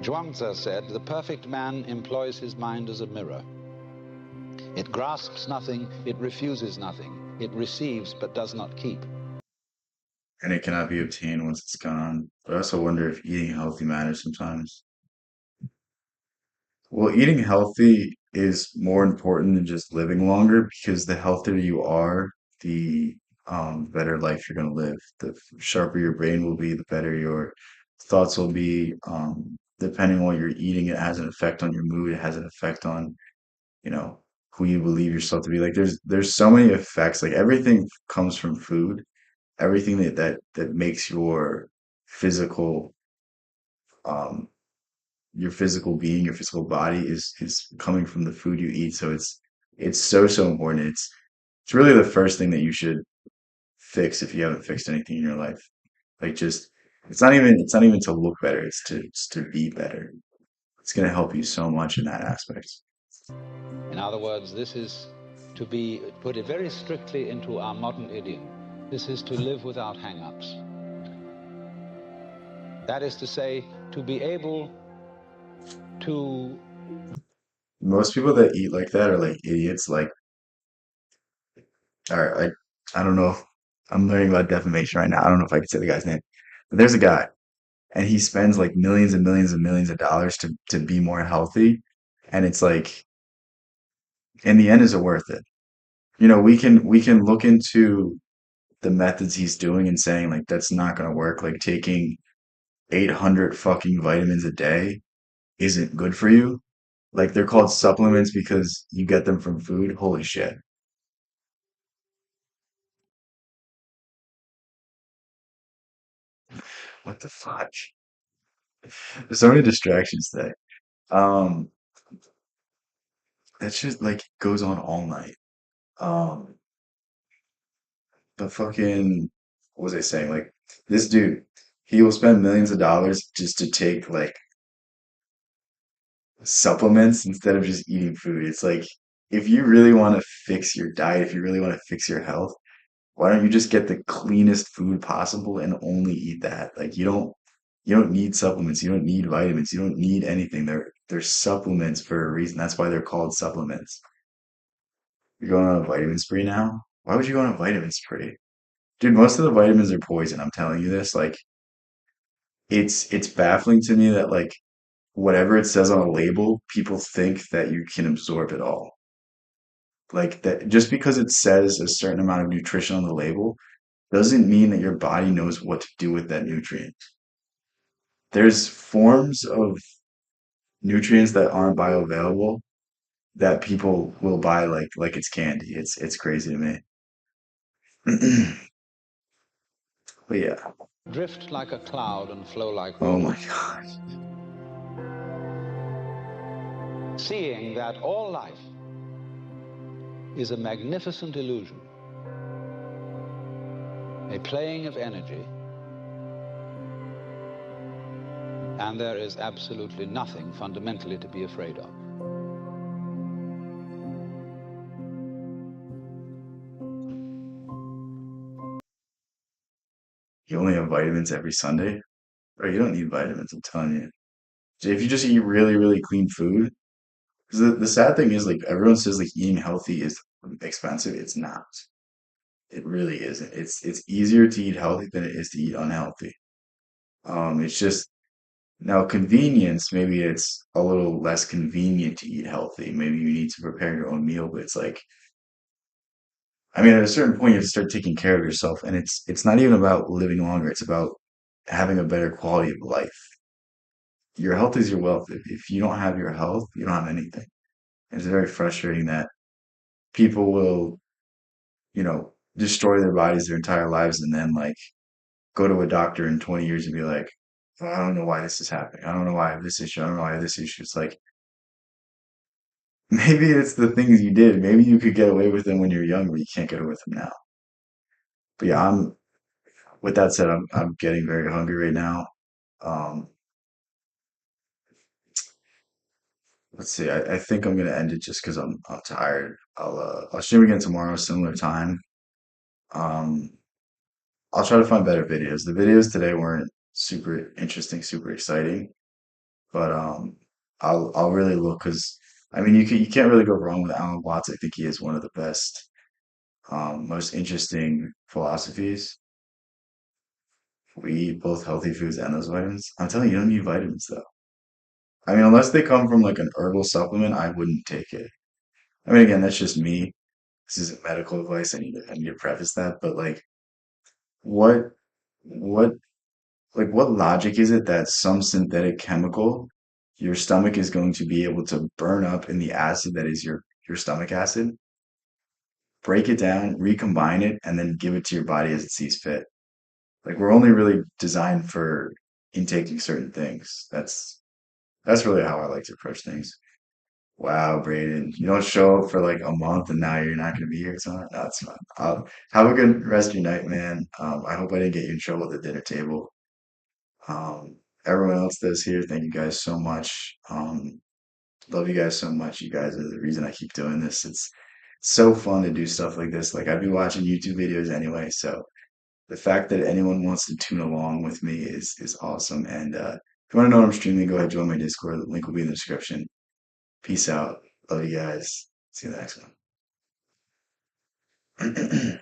Zhuangzi said, the perfect man employs his mind as a mirror. It grasps nothing, it refuses nothing. It receives but does not keep. And it cannot be obtained once it's gone. But I also wonder if eating healthy matters sometimes. Well, eating healthy is more important than just living longer because the healthier you are, the better life you're going to live. The sharper your brain will be, the better your thoughts will be. Depending on what you're eating, it has an effect on your mood. It has an effect on, you know, who you believe yourself to be. Like there's so many effects. Like everything comes from food. Everything that makes um your physical being, your physical body is coming from the food you eat. So it's so important. It's really the first thing that you should fix if you haven't fixed anything in your life. Like just it's not even to look better, it's to be better. It's gonna help you so much in that aspect. In other words, this is to be, put it very strictly into our modern idiom, this is to live without hang-ups. That is to say, to be able to... Most people that eat like that are like idiots. Like, all right, I don't know if I'm learning about defamation right now. I don't know if I can say the guy's name, but there's a guy and he spends like millions and millions and millions of dollars to be more healthy. And it's like, in the end, is it worth it? We can look into the methods he's doing and saying like that's not gonna work. Like taking 800 fucking vitamins a day isn't good for you. Like they're called supplements because you get them from food. Holy shit. What the fuck? There's so many distractions today. Um, that just like goes on all night. Um, the fucking what was I saying? Like this dude, he will spend millions of dollars just to take like supplements instead of just eating food. It's like if you really want to fix your diet, if you really want to fix your health, why don't you just get the cleanest food possible and only eat that? Like you don't need supplements, you don't need vitamins, you don't need anything. They're supplements for a reason. That's why they're called supplements. You're going on a vitamin spree now? Why would you go on a vitamin spree? Dude, most of the vitamins are poison. I'm telling you this. Like, it's baffling to me that like whatever it says on a label, people think that you can absorb it all. Like that, just because it says a certain amount of nutrition on the label doesn't mean that your body knows what to do with that nutrient. There's forms of nutrients that aren't bioavailable that people will buy like it's candy. It's crazy to me. But yeah. drift like a cloud and flow like Oh water. my God. seeing that all life is a magnificent illusion, a playing of energy, and there is absolutely nothing fundamentally to be afraid of. You only have vitamins every Sunday? Bro, you don't need vitamins, I'm telling you. If you just eat really, really clean food, because the sad thing is, like, everyone says, like, eating healthy is expensive. It's not. It really isn't. It's easier to eat healthy than it is to eat unhealthy. It's just now convenience, maybe it's a little less convenient to eat healthy. Maybe you need to prepare your own meal, but it's like, I mean, at a certain point, you have to start taking care of yourself, and it's not even about living longer. It's about having a better quality of life. Your health is your wealth. If you don't have your health, you don't have anything. And it's very frustrating that people will, destroy their bodies their entire lives and then like go to a doctor in 20 years and be like, "Oh, I don't know why this is happening. I don't know why I have this issue. I don't know why I have this issue." It's like, maybe it's the things you did. Maybe you could get away with them when you're young, but you can't get away with them now. But yeah, with that said, I'm getting very hungry right now. Um, let's see. I think I'm gonna end it just because I'm tired. I'll stream again tomorrow, similar time. Um, I'll try to find better videos. The videos today weren't super interesting, super exciting, but I'll really look because I mean you can't really go wrong with Alan Watts. I think he is one of the best, most interesting philosophies. We eat both healthy foods and those vitamins. I'm telling you, you don't need vitamins though. I mean, unless they come from like an herbal supplement, I wouldn't take it. I mean, again, that's just me. This isn't medical advice. I need to preface that, but like, what, what, what logic is it that some synthetic chemical your stomach is going to be able to burn up in the acid that is your stomach acid, break it down, recombine it, and then give it to your body as it sees fit? Like, we're only really designed for intaking certain things. That's really how I like to approach things. Wow, Braden, you don't show up for like a month and now you're not going to be here tomorrow. No, that's fine. Have a good rest of your night, man. I hope I didn't get you in trouble at the dinner table. Um, Everyone else that's here, thank you guys so much. Love you guys so much. You guys are the reason I keep doing this. It's so fun to do stuff like this. Like, I'd be watching YouTube videos anyway, so the fact that anyone wants to tune along with me is awesome. And if you want to know what I'm streaming, go ahead join my Discord. The link will be in the description. Peace out. Love you guys. See you in the next one.